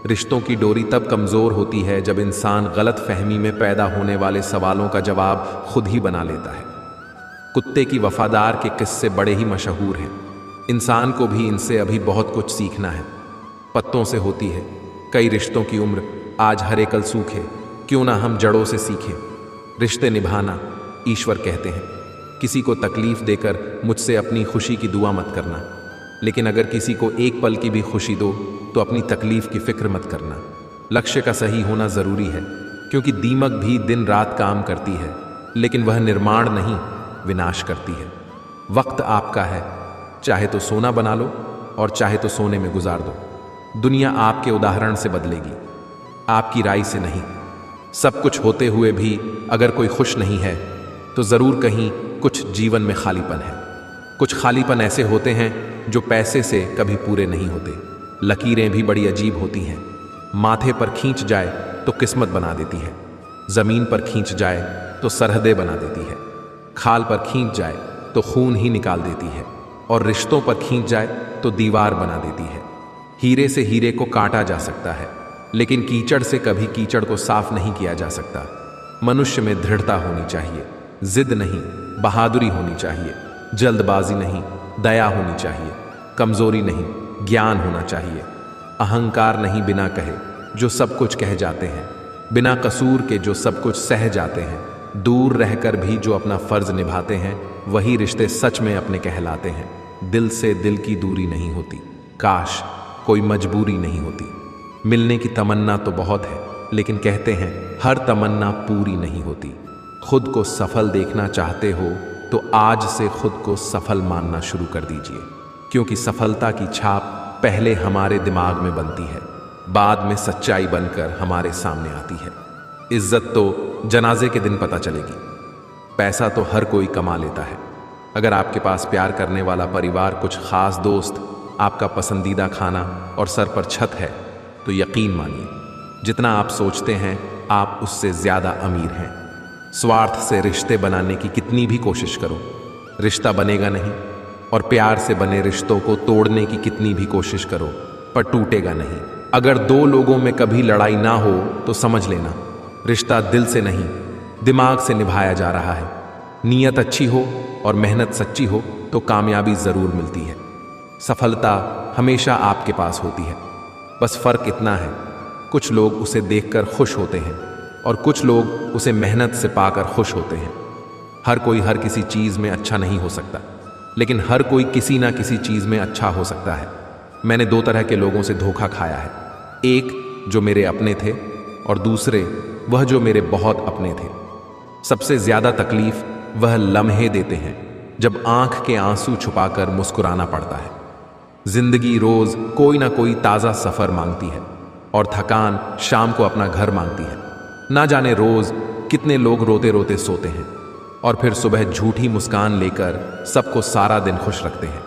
रिश्तों की डोरी तब कमज़ोर होती है जब इंसान गलत फहमी में पैदा होने वाले सवालों का जवाब खुद ही बना लेता है। कुत्ते की वफादार के किस्से बड़े ही मशहूर हैं। इंसान को भी इनसे अभी बहुत कुछ सीखना है। पत्तों से होती है कई रिश्तों की उम्र, आज हरे कल सूखे, क्यों ना हम जड़ों से सीखें। रिश्ते निभाना ईश्वर कहते हैं। किसी को तकलीफ देकर मुझसे अपनी खुशी की दुआ मत करना, लेकिन अगर किसी को एक पल की भी खुशी दो तो अपनी तकलीफ की फिक्र मत करना। लक्ष्य का सही होना ज़रूरी है, क्योंकि दीमक भी दिन रात काम करती है, लेकिन वह निर्माण नहीं विनाश करती है। वक्त आपका है, चाहे तो सोना बना लो और चाहे तो सोने में गुजार दो। दुनिया आपके उदाहरण से बदलेगी, आपकी राय से नहीं। सब कुछ होते हुए भी अगर कोई खुश नहीं है तो ज़रूर कहीं कुछ जीवन में खालीपन है। कुछ खालीपन ऐसे होते हैं जो पैसे से कभी पूरे नहीं होते। लकीरें भी बड़ी अजीब होती हैं। माथे पर खींच जाए तो किस्मत बना देती है, ज़मीन पर खींच जाए तो सरहदें बना देती है, खाल पर खींच जाए तो खून ही निकाल देती है, और रिश्तों पर खींच जाए तो दीवार बना देती है। हीरे से हीरे को काटा जा सकता है, लेकिन कीचड़ से कभी कीचड़ को साफ नहीं किया जा सकता। मनुष्य में दृढ़ता होनी चाहिए, जिद नहीं बहादुरी होनी चाहिए, जल्दबाजी नहीं दया होनी चाहिए, कमजोरी नहीं ज्ञान होना चाहिए, अहंकार नहीं बिना कहे जो सब कुछ कह जाते हैं, बिना कसूर के जो सब कुछ सह जाते हैं, दूर रहकर भी जो अपना फर्ज निभाते हैं वही रिश्ते सच में अपने कहलाते हैं। दिल से दिल की दूरी नहीं होती, काश कोई मजबूरी नहीं होती। मिलने की तमन्ना तो बहुत है, लेकिन कहते हैं हर तमन्ना पूरी नहीं होती। खुद को सफल देखना चाहते हो तो आज से खुद को सफल मानना शुरू कर दीजिए, क्योंकि सफलता की छाप पहले हमारे दिमाग में बनती है, बाद में सच्चाई बनकर हमारे सामने आती है। इज्जत तो जनाजे के दिन पता चलेगी। पैसा तो हर कोई कमा लेता है। अगर आपके पास प्यार करने वाला परिवार, कुछ खास दोस्त, आपका पसंदीदा खाना और सर पर छत है तो यकीन मानिए जितना आप सोचते हैं आप उससे ज़्यादा अमीर हैं। स्वार्थ से रिश्ते बनाने की कितनी भी कोशिश करो, रिश्ता बनेगा नहीं, और प्यार से बने रिश्तों को तोड़ने की कितनी भी कोशिश करो पर टूटेगा नहीं। अगर दो लोगों में कभी लड़ाई ना हो तो समझ लेना रिश्ता दिल से नहीं दिमाग से निभाया जा रहा है। नीयत अच्छी हो और मेहनत सच्ची हो तो कामयाबी ज़रूर मिलती है। सफलता हमेशा आपके पास होती है, बस फ़र्क इतना है कुछ लोग उसे देखकर खुश होते हैं और कुछ लोग उसे मेहनत से पाकर खुश होते हैं। हर कोई हर किसी चीज़ में अच्छा नहीं हो सकता, लेकिन हर कोई किसी ना किसी चीज़ में अच्छा हो सकता है। मैंने दो तरह के लोगों से धोखा खाया है, एक जो मेरे अपने थे और दूसरे वह जो मेरे बहुत अपने थे। सबसे ज़्यादा तकलीफ वह लम्हे देते हैं जब आंख के आंसू छुपाकर मुस्कुराना पड़ता है। जिंदगी रोज़ कोई ना कोई ताज़ा सफ़र मांगती है और थकान शाम को अपना घर मांगती है। ना जाने रोज़ कितने लोग रोते रोते सोते हैं और फिर सुबह झूठी मुस्कान लेकर सबको सारा दिन खुश रखते हैं।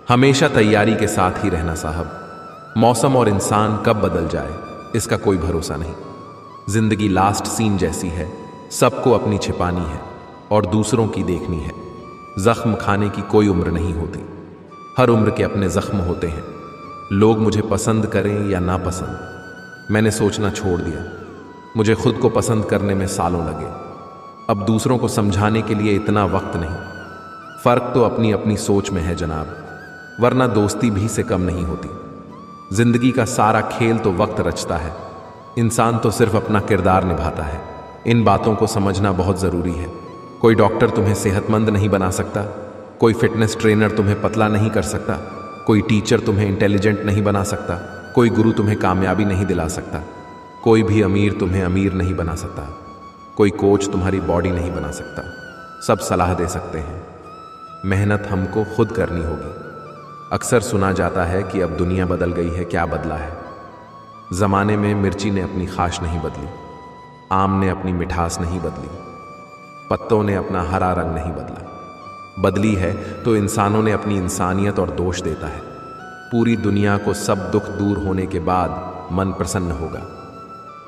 हमेशा तैयारी के साथ ही रहना साहब। मौसम और इंसान कब बदल जाए इसका कोई भरोसा नहीं। जिंदगी लास्ट सीन जैसी है, सबको अपनी छिपानी है और दूसरों की देखनी है। जख्म खाने की कोई उम्र नहीं होती, हर उम्र के अपने जख्म होते हैं। लोग मुझे पसंद करें या ना पसंद, मैंने सोचना छोड़ दिया। मुझे खुद को पसंद करने में सालों लगे, अब दूसरों को समझाने के लिए इतना वक्त नहीं। फर्क तो अपनी अपनी सोच में है जनाब, वरना दोस्ती भी से कम नहीं होती। जिंदगी का सारा खेल तो वक्त रचता है, इंसान तो सिर्फ अपना किरदार निभाता है। इन बातों को समझना बहुत ज़रूरी है। कोई डॉक्टर तुम्हें सेहतमंद नहीं बना सकता, कोई फिटनेस ट्रेनर तुम्हें पतला नहीं कर सकता, कोई टीचर तुम्हें इंटेलिजेंट नहीं बना सकता, कोई गुरु तुम्हें कामयाबी नहीं दिला सकता, कोई भी अमीर तुम्हें अमीर नहीं बना सकता, कोई कोच तुम्हारी बॉडी नहीं बना सकता। सब सलाह दे सकते हैं, मेहनत हमको खुद करनी होगी। अक्सर सुना जाता है कि अब दुनिया बदल गई है, क्या बदला है? ज़माने में मिर्ची ने अपनी खाश नहीं बदली, आम ने अपनी मिठास नहीं बदली, पत्तों ने अपना हरा रंग नहीं बदला। बदली है तो इंसानों ने अपनी इंसानियत और दोष देता है। पूरी दुनिया को सब दुख दूर होने के बाद मन प्रसन्न होगा,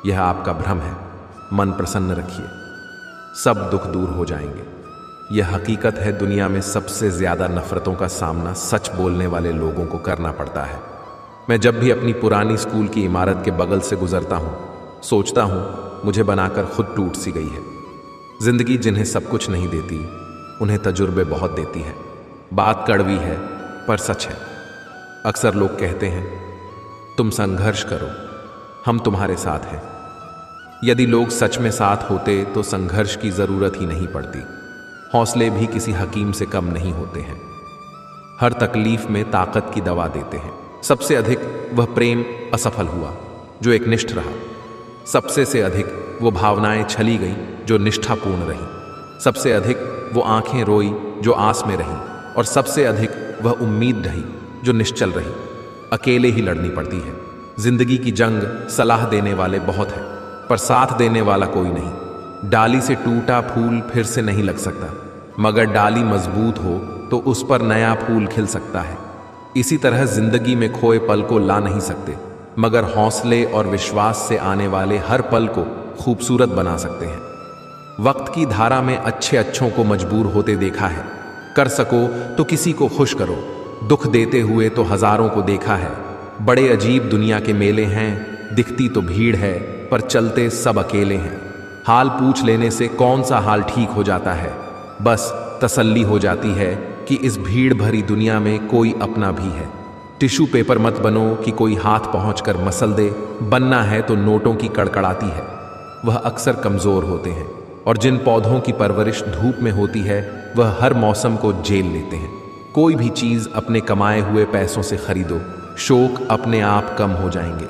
यह आपका भ्रम है। मन प्रसन्न रखिए, सब दुख दूर हो जाएंगे। यह हकीकत है, दुनिया में सबसे ज़्यादा नफ़रतों का सामना सच बोलने वाले लोगों को करना पड़ता है। मैं जब भी अपनी पुरानी स्कूल की इमारत के बगल से गुजरता हूँ, सोचता हूँ मुझे बनाकर खुद टूट सी गई है। जिंदगी जिन्हें सब कुछ नहीं देती, उन्हें तजुर्बे बहुत देती है। बात कड़वी है पर सच है। अक्सर लोग कहते हैं तुम संघर्ष करो, हम तुम्हारे साथ हैं। यदि लोग सच में साथ होते तो संघर्ष की ज़रूरत ही नहीं पड़ती। हौसले भी किसी हकीम से कम नहीं होते हैं, हर तकलीफ में ताकत की दवा देते हैं। सबसे अधिक वह प्रेम असफल हुआ जो एक निष्ठ रहा, सबसे से अधिक वो भावनाएं छली गई जो निष्ठापूर्ण रही, सबसे अधिक वो आंखें रोई जो आस में रही, और सबसे अधिक वह उम्मीद ढही जो निश्चल रही। अकेले ही लड़नी पड़ती है। जिंदगी की जंग सलाह देने वाले बहुत हैं, पर साथ देने वाला कोई नहीं। डाली से टूटा फूल फिर से नहीं लग सकता, मगर डाली मजबूत हो तो उस पर नया फूल खिल सकता है। इसी तरह जिंदगी में खोए पल को ला नहीं सकते, मगर हौसले और विश्वास से आने वाले हर पल को खूबसूरत बना सकते हैं। वक्त की धारा में अच्छे अच्छों को मजबूर होते देखा है। कर सको तो किसी को खुश करो, दुख देते हुए तो हजारों को देखा है। बड़े अजीब दुनिया के मेले हैं, दिखती तो भीड़ है पर चलते सब अकेले हैं। हाल पूछ लेने से कौन सा हाल ठीक हो जाता है, बस तसल्ली हो जाती है कि इस भीड़ भरी दुनिया में कोई अपना भी है। टिश्यू पेपर मत बनो कि कोई हाथ पहुंचकर मसल दे, बनना है तो नोटों की कड़कड़ाती है, वह अक्सर कमज़ोर होते हैं। और जिन पौधों की परवरिश धूप में होती है वह हर मौसम को झेल लेते हैं। कोई भी चीज़ अपने कमाए हुए पैसों से खरीदो, शौक अपने आप कम हो जाएंगे।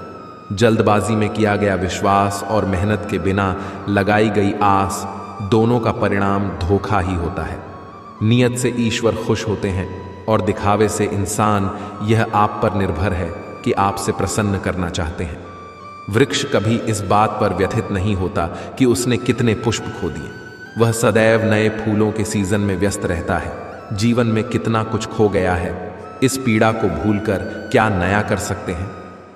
जल्दबाजी में किया गया विश्वास और मेहनत के बिना लगाई गई आस, दोनों का परिणाम धोखा ही होता है। नियत से ईश्वर खुश होते हैं और दिखावे से इंसान। यह आप पर निर्भर है कि आपसे प्रसन्न करना चाहते हैं। वृक्ष कभी इस बात पर व्यथित नहीं होता कि उसने कितने पुष्प खो दिए, वह सदैव नए फूलों के सीजन में व्यस्त रहता है। जीवन में कितना कुछ खो गया है, इस पीड़ा को भूलकर क्या नया कर सकते हैं?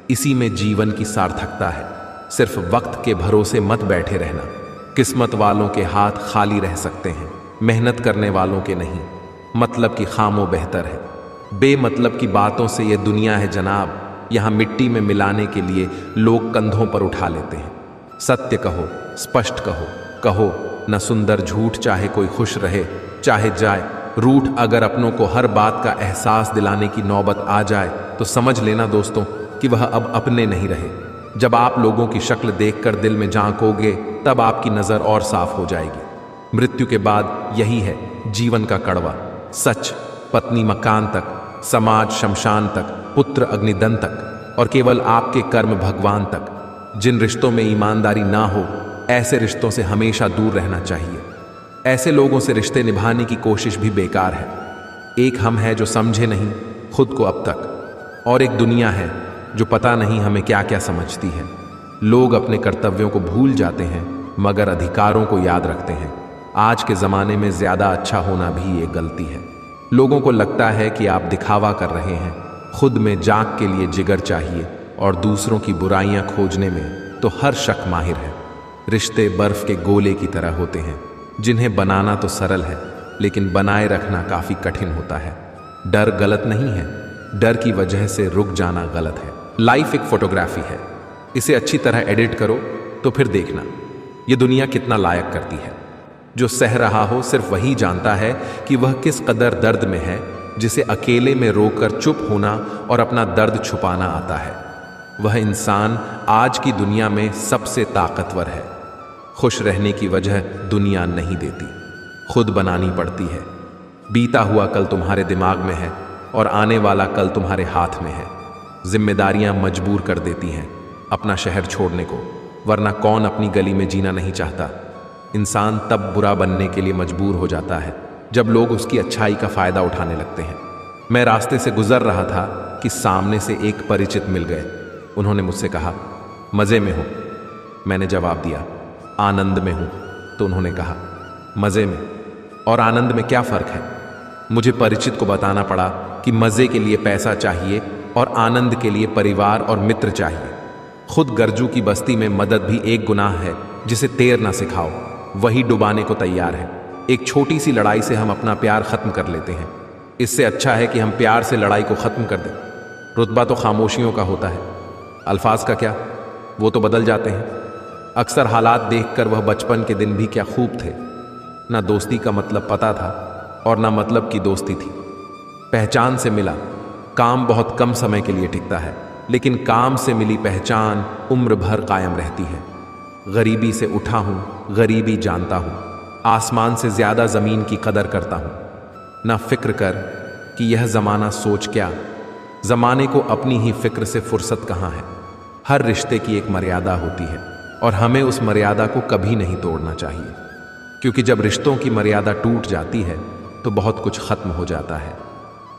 इसी में जीवन की सार्थकता है। सिर्फ वक्त के भरोसे मत बैठे रहना। किस्मत वालों के हाथ खाली रह सकते हैं, मेहनत करने वालों के नहीं। मतलब की खामो बेहतर है। बेमतलब की बातों से यह दुनिया है जनाब, यहाँ मिट्टी में मिलाने के लिए लोग कंधों पर उठा लेते हैं। सत्य कहो, स्पष्ट कहो, कहो न सुंदर झूठ, चाहे कोई खुश रहे चाहे जाए। रूठ अगर अपनों को हर बात का एहसास दिलाने की नौबत आ जाए तो समझ लेना दोस्तों कि वह अब अपने नहीं रहे। जब आप लोगों की शक्ल देखकर दिल में झांकोगे तब आपकी नज़र और साफ हो जाएगी। मृत्यु के बाद यही है जीवन का कड़वा। सच पत्नी मकान तक, समाज शमशान तक, पुत्र अग्निदन तक, और केवल आपके कर्म भगवान तक। जिन रिश्तों में ईमानदारी ना हो, ऐसे रिश्तों से हमेशा दूर रहना चाहिए। ऐसे लोगों से रिश्ते निभाने की कोशिश भी बेकार है। एक हम है जो समझे नहीं खुद को अब तक, और एक दुनिया है जो पता नहीं हमें क्या क्या समझती है। लोग अपने कर्तव्यों को भूल जाते हैं मगर अधिकारों को याद रखते हैं। आज के ज़माने में ज़्यादा अच्छा होना भी एक गलती है। लोगों को लगता है कि आप दिखावा कर रहे हैं, खुद में जाग के लिए जिगर चाहिए और दूसरों की बुराइयां खोजने में तो हर शख्स माहिर है। रिश्ते बर्फ के गोले की तरह होते हैं, जिन्हें बनाना तो सरल है लेकिन बनाए रखना काफ़ी कठिन होता है। डर गलत नहीं है, डर की वजह से रुक जाना गलत है। लाइफ एक फोटोग्राफी है, इसे अच्छी तरह एडिट करो तो फिर देखना ये दुनिया कितना लायक करती है। जो सह रहा हो सिर्फ वही जानता है कि वह किस कदर दर्द में है, जिसे अकेले में रोकर चुप होना और अपना दर्द छुपाना आता है। वह इंसान आज की दुनिया में सबसे ताकतवर है। खुश रहने की वजह दुनिया नहीं देती, खुद बनानी पड़ती है। बीता हुआ कल तुम्हारे दिमाग में है और आने वाला कल तुम्हारे हाथ में है। जिम्मेदारियां मजबूर कर देती हैं अपना शहर छोड़ने को, वरना कौन अपनी गली में जीना नहीं चाहता। इंसान तब बुरा बनने के लिए मजबूर हो जाता है जब लोग उसकी अच्छाई का फायदा उठाने लगते हैं। मैं रास्ते से गुजर रहा था कि सामने से एक परिचित मिल गए। उन्होंने मुझसे कहा, मज़े में हो? मैंने जवाब दिया, आनंद में हूं। तो उन्होंने कहा, मज़े में और आनंद में क्या फ़र्क है? मुझे परिचित को बताना पड़ा कि मज़े के लिए पैसा चाहिए और आनंद के लिए परिवार और मित्र चाहिए। खुद गर्जू की बस्ती में मदद भी एक गुनाह है जिसे तैर ना सिखाओ, वही डुबाने को तैयार है। एक छोटी सी लड़ाई से हम अपना प्यार खत्म कर लेते हैं। इससे अच्छा है कि हम प्यार से लड़ाई को खत्म कर दें। रुतबा तो खामोशियों का होता है, अल्फाज का क्या, वो तो बदल जाते हैं। अक्सर हालात देखकर वह बचपन के दिन भी क्या खूब थे। ना दोस्ती का मतलब पता था और ना मतलब की दोस्ती थी। पहचान से मिला, काम बहुत कम समय के लिए टिकता है, लेकिन काम से मिली पहचान उम्र भर कायम रहती है। गरीबी से उठा हूं, गरीबी जानता हूं, आसमान से ज्यादा जमीन की कदर करता हूं। ना फिक्र कर कि यह जमाना सोच क्या, जमाने को अपनी ही फिक्र से फुर्सत कहाँ है। हर रिश्ते की एक मर्यादा होती है और हमें उस मर्यादा को कभी नहीं तोड़ना चाहिए, क्योंकि जब रिश्तों की मर्यादा टूट जाती है तो बहुत कुछ खत्म हो जाता है।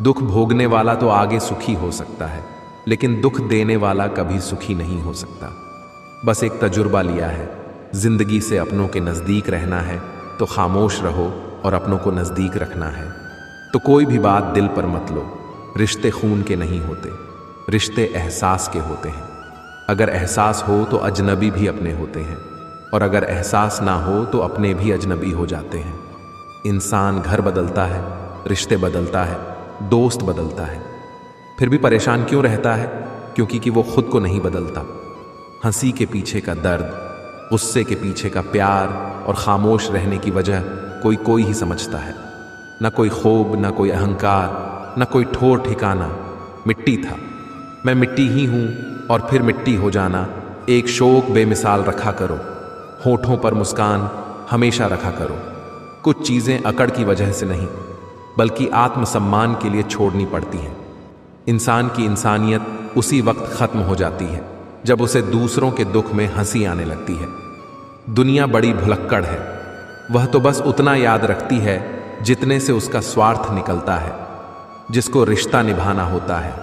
दुख भोगने वाला तो आगे सुखी हो सकता है, लेकिन दुख देने वाला कभी सुखी नहीं हो सकता। बस एक तजुर्बा लिया है, जिंदगी से अपनों के नज़दीक रहना है तो खामोश रहो और अपनों को नज़दीक रखना है तो कोई भी बात दिल पर मत लो। रिश्ते खून के नहीं होते, रिश्ते एहसास के होते हैं। अगर एहसास हो तो अजनबी भी अपने होते हैं, और अगर एहसास ना हो तो अपने भी अजनबी हो जाते हैं। इंसान घर बदलता है, रिश्ते बदलता है, दोस्त बदलता है, फिर भी परेशान क्यों रहता है? क्योंकि वो खुद को नहीं बदलता। हंसी के पीछे का दर्द, गुस्से के पीछे का प्यार और खामोश रहने की वजह कोई ही समझता है। ना कोई खूब, ना कोई अहंकार, ना कोई ठोर ठिकाना। मिट्टी था, मैं मिट्टी ही हूँ और फिर मिट्टी हो जाना। एक शोक बेमिसाल रखा करो, होठों पर मुस्कान हमेशा रखा करो। कुछ चीज़ें अकड़ की वजह से नहीं बल्कि आत्मसम्मान के लिए छोड़नी पड़ती हैं। इंसान की इंसानियत उसी वक्त खत्म हो जाती है जब उसे दूसरों के दुख में हंसी आने लगती है। दुनिया बड़ी भुलक्कड़ है, वह तो बस उतना याद रखती है जितने से उसका स्वार्थ निकलता है। जिसको रिश्ता निभाना होता है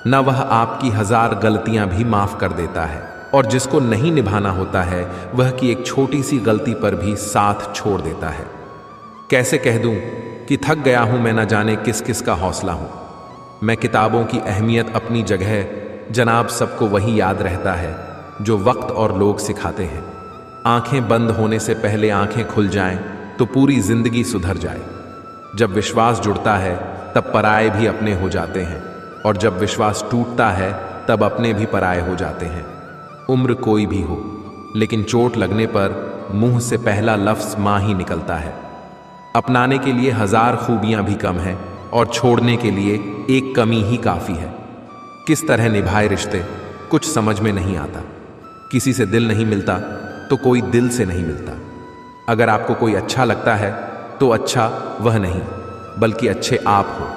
न, वह आपकी 1000 गलतियां भी माफ कर देता है, और जिसको नहीं निभाना होता है वह की एक छोटी सी गलती पर भी साथ छोड़ देता है। कैसे कह दूं कि थक गया हूं मैं, न जाने किस किस का हौसला हूं। मैं किताबों की अहमियत अपनी जगह, जनाब सबको वही याद रहता है जो वक्त और लोग सिखाते हैं। आंखें बंद होने से पहले आंखें खुल जाएं तो पूरी जिंदगी सुधर जाए। जब विश्वास जुड़ता है तब पराये भी अपने हो जाते हैं, और जब विश्वास टूटता है तब अपने भी पराये हो जाते हैं। उम्र कोई भी हो, लेकिन चोट लगने पर मुंह से पहला लफ्ज मां ही निकलता है। अपनाने के लिए 1000 खूबियां भी कम है और छोड़ने के लिए एक कमी ही काफी है। किस तरह निभाए रिश्ते कुछ समझ में नहीं आता। किसी से दिल नहीं मिलता तो कोई दिल से नहीं मिलता। अगर आपको कोई अच्छा लगता है तो अच्छा वह नहीं बल्कि अच्छे आप हो,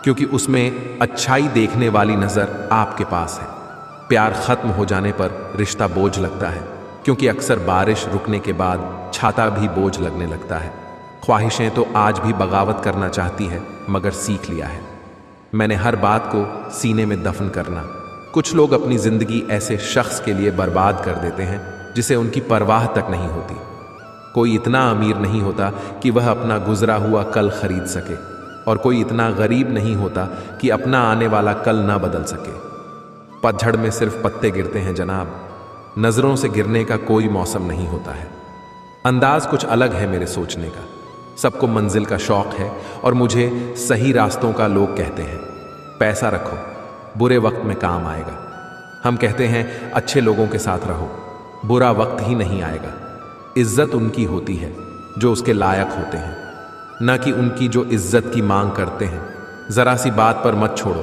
क्योंकि उसमें अच्छाई देखने वाली नजर आपके पास है। प्यार खत्म हो जाने पर रिश्ता बोझ लगता है, क्योंकि अक्सर बारिश रुकने के बाद छाता भी बोझ लगने लगता है। ख्वाहिशें तो आज भी बगावत करना चाहती है, मगर सीख लिया है मैंने हर बात को सीने में दफन करना। कुछ लोग अपनी जिंदगी ऐसे शख्स के लिए बर्बाद कर देते हैं जिसे उनकी परवाह तक नहीं होती। कोई इतना अमीर नहीं होता कि वह अपना गुजरा हुआ कल खरीद सके, और कोई इतना गरीब नहीं होता कि अपना आने वाला कल ना बदल सके। पतझड़ में सिर्फ पत्ते गिरते हैं जनाब, नजरों से गिरने का कोई मौसम नहीं होता है। अंदाज कुछ अलग है मेरे सोचने का। सबको मंजिल का शौक है और मुझे सही रास्तों का लोग कहते हैं। पैसा रखो, बुरे वक्त में काम आएगा। हम कहते हैं अच्छे लोगों के साथ रहो, बुरा वक्त ही नहीं आएगा। इज्जत उनकी होती है जो उसके लायक होते हैं, न कि उनकी जो इज्जत की मांग करते हैं। जरा सी बात पर मत छोड़ो,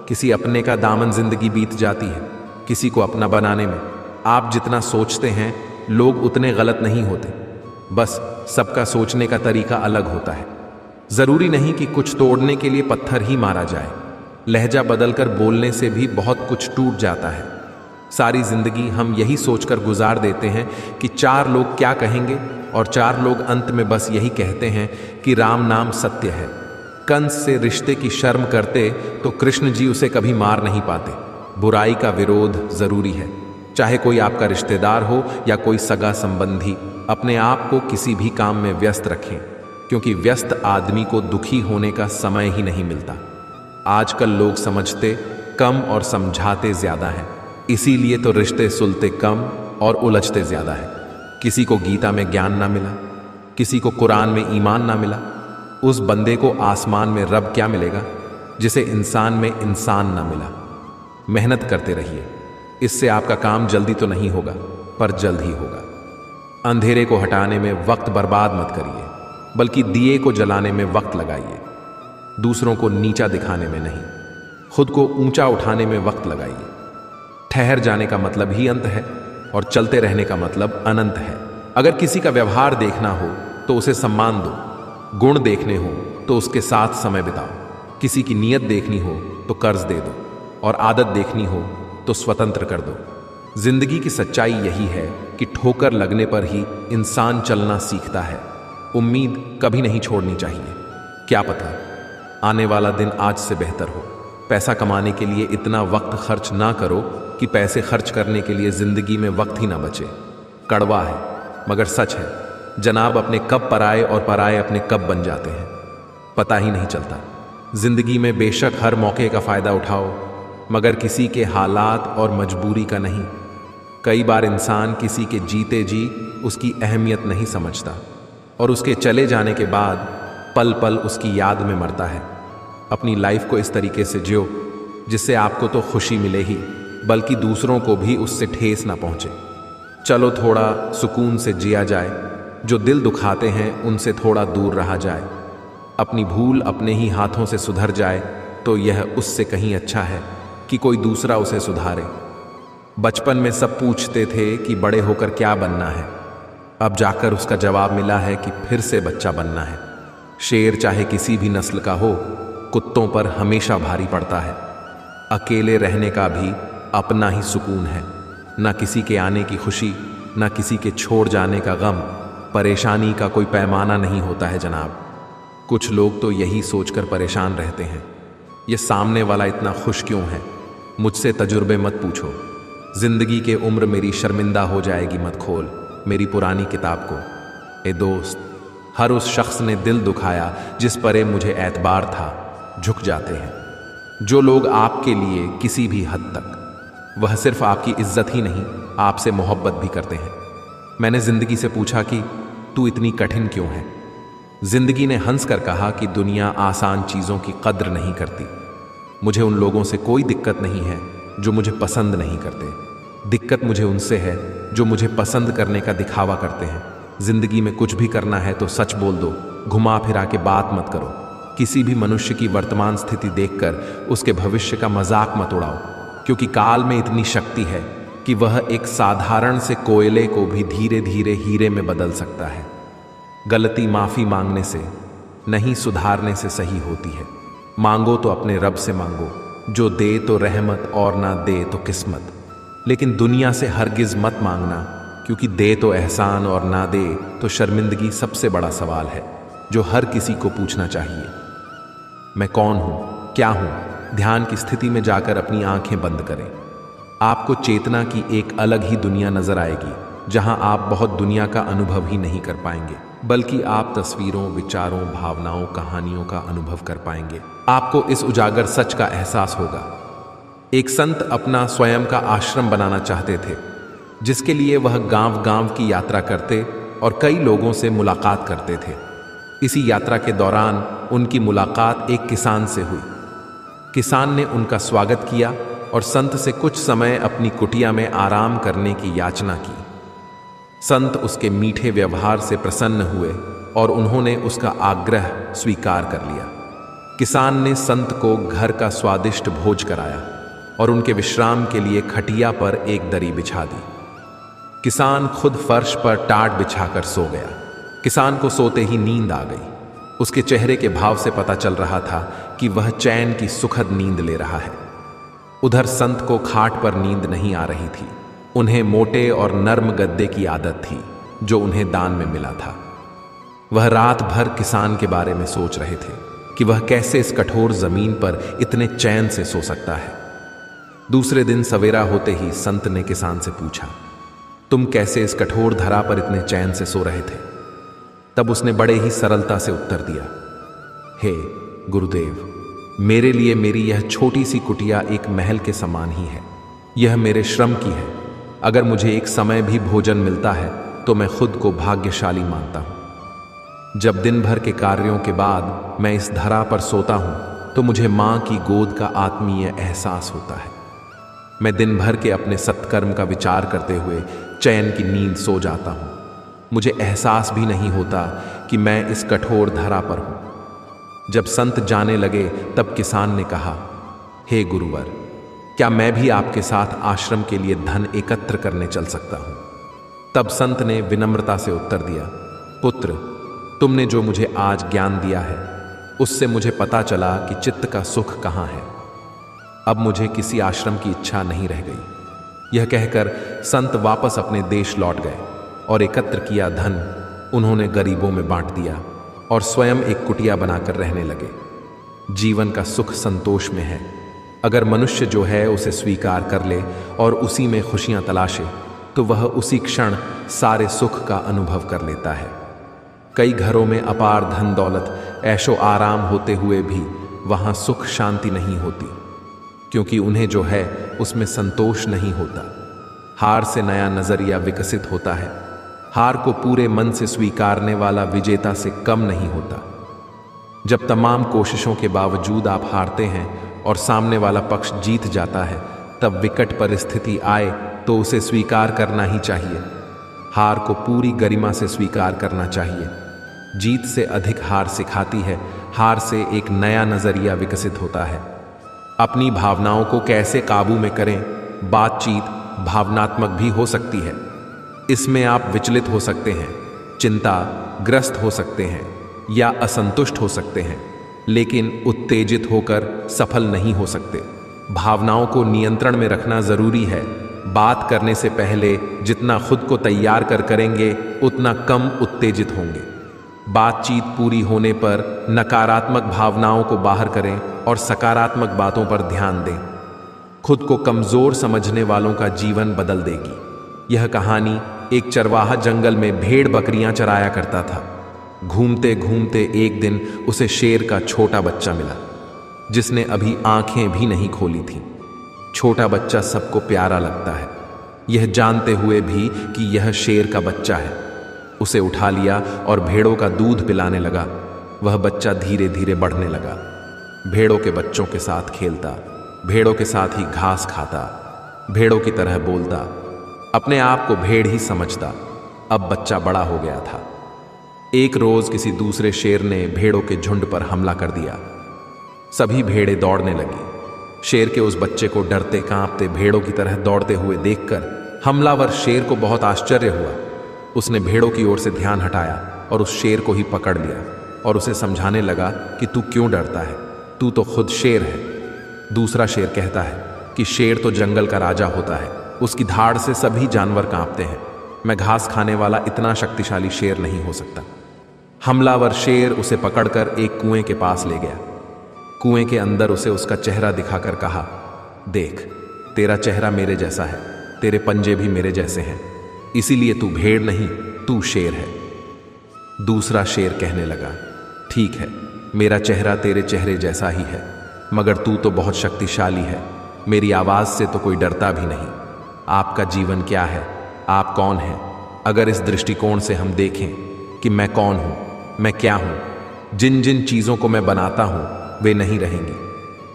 किसी अपने का दामन जिंदगी बीत जाती है किसी को अपना बनाने में। आप जितना सोचते हैं लोग उतने गलत नहीं होते, बस सबका सोचने का तरीका अलग होता है। जरूरी नहीं कि कुछ तोड़ने के लिए पत्थर ही मारा जाए, लहजा बदलकर बोलने से भी बहुत कुछ टूट जाता है। सारी जिंदगी हम यही सोचकर गुजार देते हैं कि 4 लोग क्या कहेंगे, और 4 लोग अंत में बस यही कहते हैं कि राम नाम सत्य है। कंस से रिश्ते की शर्म करते तो कृष्ण जी उसे कभी मार नहीं पाते। बुराई का विरोध जरूरी है, चाहे कोई आपका रिश्तेदार हो या कोई सगा संबंधी। अपने आप को किसी भी काम में व्यस्त रखें, क्योंकि व्यस्त आदमी को दुखी होने का समय ही नहीं मिलता। आजकल लोग समझते कम और समझाते ज्यादा हैं, इसीलिए तो रिश्ते सुलते कम और उलझते ज्यादा है। किसी को गीता में ज्ञान ना मिला, किसी को कुरान में ईमान ना मिला। उस बंदे को आसमान में रब क्या मिलेगा जिसे इंसान में इंसान ना मिला। मेहनत करते रहिए, इससे आपका काम जल्दी तो नहीं होगा पर जल्द ही होगा। अंधेरे को हटाने में वक्त बर्बाद मत करिए, बल्कि दिए को जलाने में वक्त लगाइए। दूसरों को नीचा दिखाने में नहीं, खुद को ऊंचा उठाने में वक्त लगाइए। ठहर जाने का मतलब ही अंत है और चलते रहने का मतलब अनंत है। अगर किसी का व्यवहार देखना हो तो उसे सम्मान दो, गुण देखने हो तो उसके साथ समय बिताओ। किसी की नीयत देखनी हो तो कर्ज दे दो, और आदत देखनी हो तो स्वतंत्र कर दो। जिंदगी की सच्चाई यही है कि ठोकर लगने पर ही इंसान चलना सीखता है। उम्मीद कभी नहीं छोड़नी चाहिए। क्या पता आने वाला दिन आज से बेहतर हो। पैसा कमाने के लिए इतना वक्त खर्च ना करो कि पैसे खर्च करने के लिए जिंदगी में वक्त ही ना बचे। कड़वा है मगर सच है जनाब, अपने कब पराए और पराए अपने कब बन जाते हैं पता ही नहीं चलता। जिंदगी में बेशक हर मौके का फायदा उठाओ, मगर किसी के हालात और मजबूरी का नहीं। कई बार इंसान किसी के जीते जी उसकी अहमियत नहीं समझता, और उसके चले जाने के बाद पल पल उसकी याद में मरता है। अपनी लाइफ को इस तरीके से जियो जिससे आपको तो खुशी मिले ही, बल्कि दूसरों को भी उससे ठेस ना पहुंचे। चलो थोड़ा सुकून से जिया जाए, जो दिल दुखाते हैं उनसे थोड़ा दूर रहा जाए। अपनी भूल अपने ही हाथों से सुधर जाए तो यह उससे कहीं अच्छा है कि कोई दूसरा उसे सुधारे। बचपन में सब पूछते थे कि बड़े होकर क्या बनना है, अब जाकर उसका जवाब मिला है कि फिर से बच्चा बनना है। शेर चाहे किसी भी नस्ल का हो, कुत्तों पर हमेशा भारी पड़ता है। अकेले रहने का भी अपना ही सुकून है, ना किसी के आने की खुशी, ना किसी के छोड़ जाने का गम। परेशानी का कोई पैमाना नहीं होता है जनाब। कुछ लोग तो यही सोचकर परेशान रहते हैं, ये सामने वाला इतना खुश क्यों है। मुझसे तजुर्बे मत पूछो, जिंदगी के उम्र मेरी शर्मिंदा हो जाएगी मत खोल मेरी पुरानी किताब को। ए दोस्त, हर उस शख्स ने दिल दुखाया जिस पर मुझे एतबार था। झुक जाते हैं जो लोग आपके लिए किसी भी हद तक, वह सिर्फ आपकी इज्जत ही नहीं आपसे मोहब्बत भी करते हैं। मैंने जिंदगी से पूछा कि तू इतनी कठिन क्यों है। जिंदगी ने हंस कर कहा कि दुनिया आसान चीज़ों की कद्र नहीं करती। मुझे उन लोगों से कोई दिक्कत नहीं है जो मुझे पसंद नहीं करते, दिक्कत मुझे उनसे है जो मुझे पसंद करने का दिखावा करते हैं। जिंदगी में कुछ भी करना है तो सच बोल दो, घुमा फिरा के बात मत करो। किसी भी मनुष्य की वर्तमान स्थिति देखकर उसके भविष्य का मजाक मत उड़ाओ, क्योंकि काल में इतनी शक्ति है कि वह एक साधारण से कोयले को भी धीरे धीरे हीरे में बदल सकता है। गलती माफी मांगने से नहीं, सुधारने से सही होती है। मांगो तो अपने रब से मांगो, जो दे तो रहमत और ना दे तो किस्मत। लेकिन दुनिया से हरगिज मत मांगना, क्योंकि दे तो एहसान और ना दे तो शर्मिंदगी सबसे बड़ा सवाल है जो हर किसी को पूछना चाहिए। मैं कौन हूं, क्या हूं? ध्यान की स्थिति में जाकर अपनी आंखें बंद करें। आपको चेतना की एक अलग ही दुनिया नजर आएगी जहां आप बहुत दुनिया का अनुभव ही नहीं कर पाएंगे, बल्कि आप तस्वीरों, विचारों, भावनाओं, कहानियों का अनुभव कर पाएंगे। आपको इस उजागर सच का एहसास होगा। एक संत अपना स्वयं का आश्रम बनाना चाहते थे, जिसके लिए वह गांव-गांव की यात्रा करते और कई लोगों से मुलाकात करते थे। इसी यात्रा के दौरान उनकी मुलाकात एक किसान से हुई। किसान ने उनका स्वागत किया और संत से कुछ समय अपनी कुटिया में आराम करने की याचना की। संत उसके मीठे व्यवहार से प्रसन्न हुए और उन्होंने उसका आग्रह स्वीकार कर लिया। किसान ने संत को घर का स्वादिष्ट भोज कराया और उनके विश्राम के लिए खटिया पर एक दरी बिछा दी। किसान खुद फर्श पर टाट बिछाकर सो गया। किसान को सोते ही नींद आ गई। उसके चेहरे के भाव से पता चल रहा था कि वह चैन की सुखद नींद ले रहा है। उधर संत को खाट पर नींद नहीं आ रही थी। उन्हें मोटे और नर्म गद्दे की आदत थी, जो उन्हें दान में मिला था। वह रात भर किसान के बारे में सोच रहे थे कि वह कैसे इस कठोर जमीन पर इतने चैन से सो सकता है। दूसरे दिन सवेरा होते ही संत ने किसान से पूछा, तुम कैसे इस कठोर धरा पर इतने चैन से सो रहे थे? तब उसने बड़े ही सरलता से उत्तर दिया, हे गुरुदेव, मेरे लिए मेरी यह छोटी सी कुटिया एक महल के समान ही है। यह मेरे श्रम की है। अगर मुझे एक समय भी भोजन मिलता है तो मैं खुद को भाग्यशाली मानता हूं। जब दिन भर के कार्यों के बाद मैं इस धरा पर सोता हूं तो मुझे मां की गोद का आत्मीय एहसास होता है। मैं दिन भर के अपने सत्कर्म का विचार करते हुए चैन की नींद सो जाता हूं। मुझे एहसास भी नहीं होता कि मैं इस कठोर धरा पर हूं। जब संत जाने लगे तब किसान ने कहा, हे गुरुवर, क्या मैं भी आपके साथ आश्रम के लिए धन एकत्र करने चल सकता हूं? तब संत ने विनम्रता से उत्तर दिया, पुत्र, तुमने जो मुझे आज ज्ञान दिया है उससे मुझे पता चला कि चित्त का सुख कहाँ है। अब मुझे किसी आश्रम की इच्छा नहीं रह गई। यह कहकर संत वापस अपने देश लौट गए और एकत्र किया धन उन्होंने गरीबों में बांट दिया और स्वयं एक कुटिया बनाकर रहने लगे। जीवन का सुख संतोष में है। अगर मनुष्य जो है उसे स्वीकार कर ले और उसी में खुशियां तलाशे तो वह उसी क्षण सारे सुख का अनुभव कर लेता है। कई घरों में अपार धन दौलत, ऐशो आराम होते हुए भी वहां सुख शांति नहीं होती, क्योंकि उन्हें जो है उसमें संतोष नहीं होता। हार से नया नजरिया विकसित होता है। हार को पूरे मन से स्वीकारने वाला विजेता से कम नहीं होता। जब तमाम कोशिशों के बावजूद आप हारते हैं और सामने वाला पक्ष जीत जाता है, तब विकट परिस्थिति आए तो उसे स्वीकार करना ही चाहिए। हार को पूरी गरिमा से स्वीकार करना चाहिए। जीत से अधिक हार सिखाती है। हार से एक नया नजरिया विकसित होता है। अपनी भावनाओं को कैसे काबू में करें। बातचीत भावनात्मक भी हो सकती है। इसमें आप विचलित हो सकते हैं, चिंताग्रस्त हो सकते हैं या असंतुष्ट हो सकते हैं, लेकिन उत्तेजित होकर सफल नहीं हो सकते। भावनाओं को नियंत्रण में रखना जरूरी है। बात करने से पहले जितना खुद को तैयार कर करेंगे उतना कम उत्तेजित होंगे। बातचीत पूरी होने पर नकारात्मक भावनाओं को बाहर करें और सकारात्मक बातों पर ध्यान दें। खुद को कमजोर समझने वालों का जीवन बदल देगी। यह कहानी एक चरवाहा जंगल में भेड़ बकरियां चराया करता था। घूमते घूमते एक दिन उसे शेर का छोटा बच्चा मिला, जिसने अभी आंखें भी नहीं खोली थीं। छोटा बच्चा सबको प्यारा लगता है, यह जानते हुए भी कि यह शेर का बच्चा है। उसे उठा लिया और भेड़ों का दूध पिलाने लगा। वह बच्चा धीरे धीरे बढ़ने लगा। भेड़ों के बच्चों के साथ खेलता, भेड़ों के साथ ही घास खाता, भेड़ों की तरह बोलता, अपने आप को भेड़ ही समझता। अब बच्चा बड़ा हो गया था। एक रोज किसी दूसरे शेर ने भेड़ों के झुंड पर हमला कर दिया। सभी भेड़ें दौड़ने लगी। शेर के उस बच्चे को डरते कांपते भेड़ों की तरह दौड़ते हुए देखकर हमलावर शेर को बहुत आश्चर्य हुआ। उसने भेड़ों की ओर से ध्यान हटाया और उस शेर को ही पकड़ लिया और उसे समझाने लगा कि तू क्यों डरता है, तू तो खुद शेर है। दूसरा शेर कहता है कि शेर तो जंगल का राजा होता है, उसकी धाड़ से सभी जानवर कांपते हैं। मैं घास खाने वाला इतना शक्तिशाली शेर नहीं हो सकता। हमलावर शेर उसे पकड़कर एक कुएं के पास ले गया। कुएं के अंदर उसे उसका चेहरा दिखाकर कहा, देख, तेरा चेहरा मेरे जैसा है, तेरे पंजे भी मेरे जैसे हैं। इसीलिए तू भेड़ नहीं, तू शेर है। दूसरा शेर कहने लगा, ठीक है, मेरा चेहरा तेरे चेहरे जैसा ही है, मगर तू तो बहुत शक्तिशाली है, मेरी आवाज से तो कोई डरता भी नहीं। आपका जीवन क्या है? आप कौन हैं? अगर इस दृष्टिकोण से हम देखें कि मैं कौन हूं, मैं क्या हूं, जिन जिन चीजों को मैं बनाता हूं वे नहीं रहेंगी,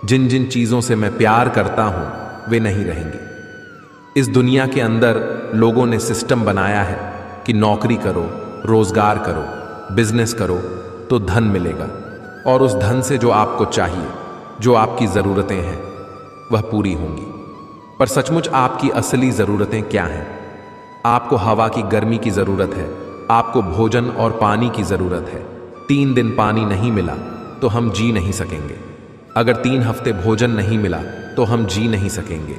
जिन जिन चीजों से मैं प्यार करता हूं वे नहीं रहेंगी। इस दुनिया के अंदर लोगों ने सिस्टम बनाया है कि नौकरी करो, रोजगार करो, बिजनेस करो तो धन मिलेगा, और उस धन से जो आपको चाहिए, जो आपकी जरूरतें हैं, वह पूरी होंगी। पर सचमुच आपकी असली जरूरतें क्या हैं? आपको हवा की गर्मी की जरूरत है, आपको भोजन और पानी की जरूरत है। 3 दिन पानी नहीं मिला तो हम जी नहीं सकेंगे। अगर 3 हफ्ते भोजन नहीं मिला तो हम जी नहीं सकेंगे।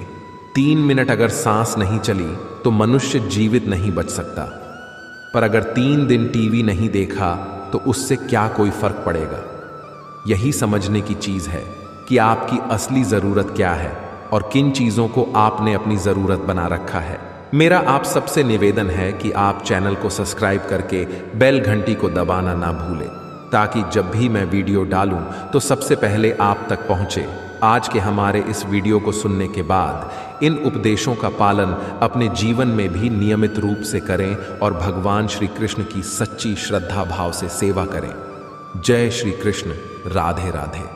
3 मिनट अगर सांस नहीं चली तो मनुष्य जीवित नहीं बच सकता। पर अगर 3 दिन टीवी नहीं देखा तो उससे क्या कोई फर्क पड़ेगा? यही समझने की चीज है कि आपकी असली जरूरत क्या है और किन चीजों को आपने अपनी जरूरत बना रखा है। मेरा आप सबसे निवेदन है कि आप चैनल को सब्सक्राइब करके बेल घंटी को दबाना ना भूलें, ताकि जब भी मैं वीडियो डालूं तो सबसे पहले आप तक पहुंचे। आज के हमारे इस वीडियो को सुनने के बाद इन उपदेशों का पालन अपने जीवन में भी नियमित रूप से करें और भगवान श्री कृष्ण की सच्ची श्रद्धा भाव से सेवा करें। जय श्री कृष्ण। राधे राधे।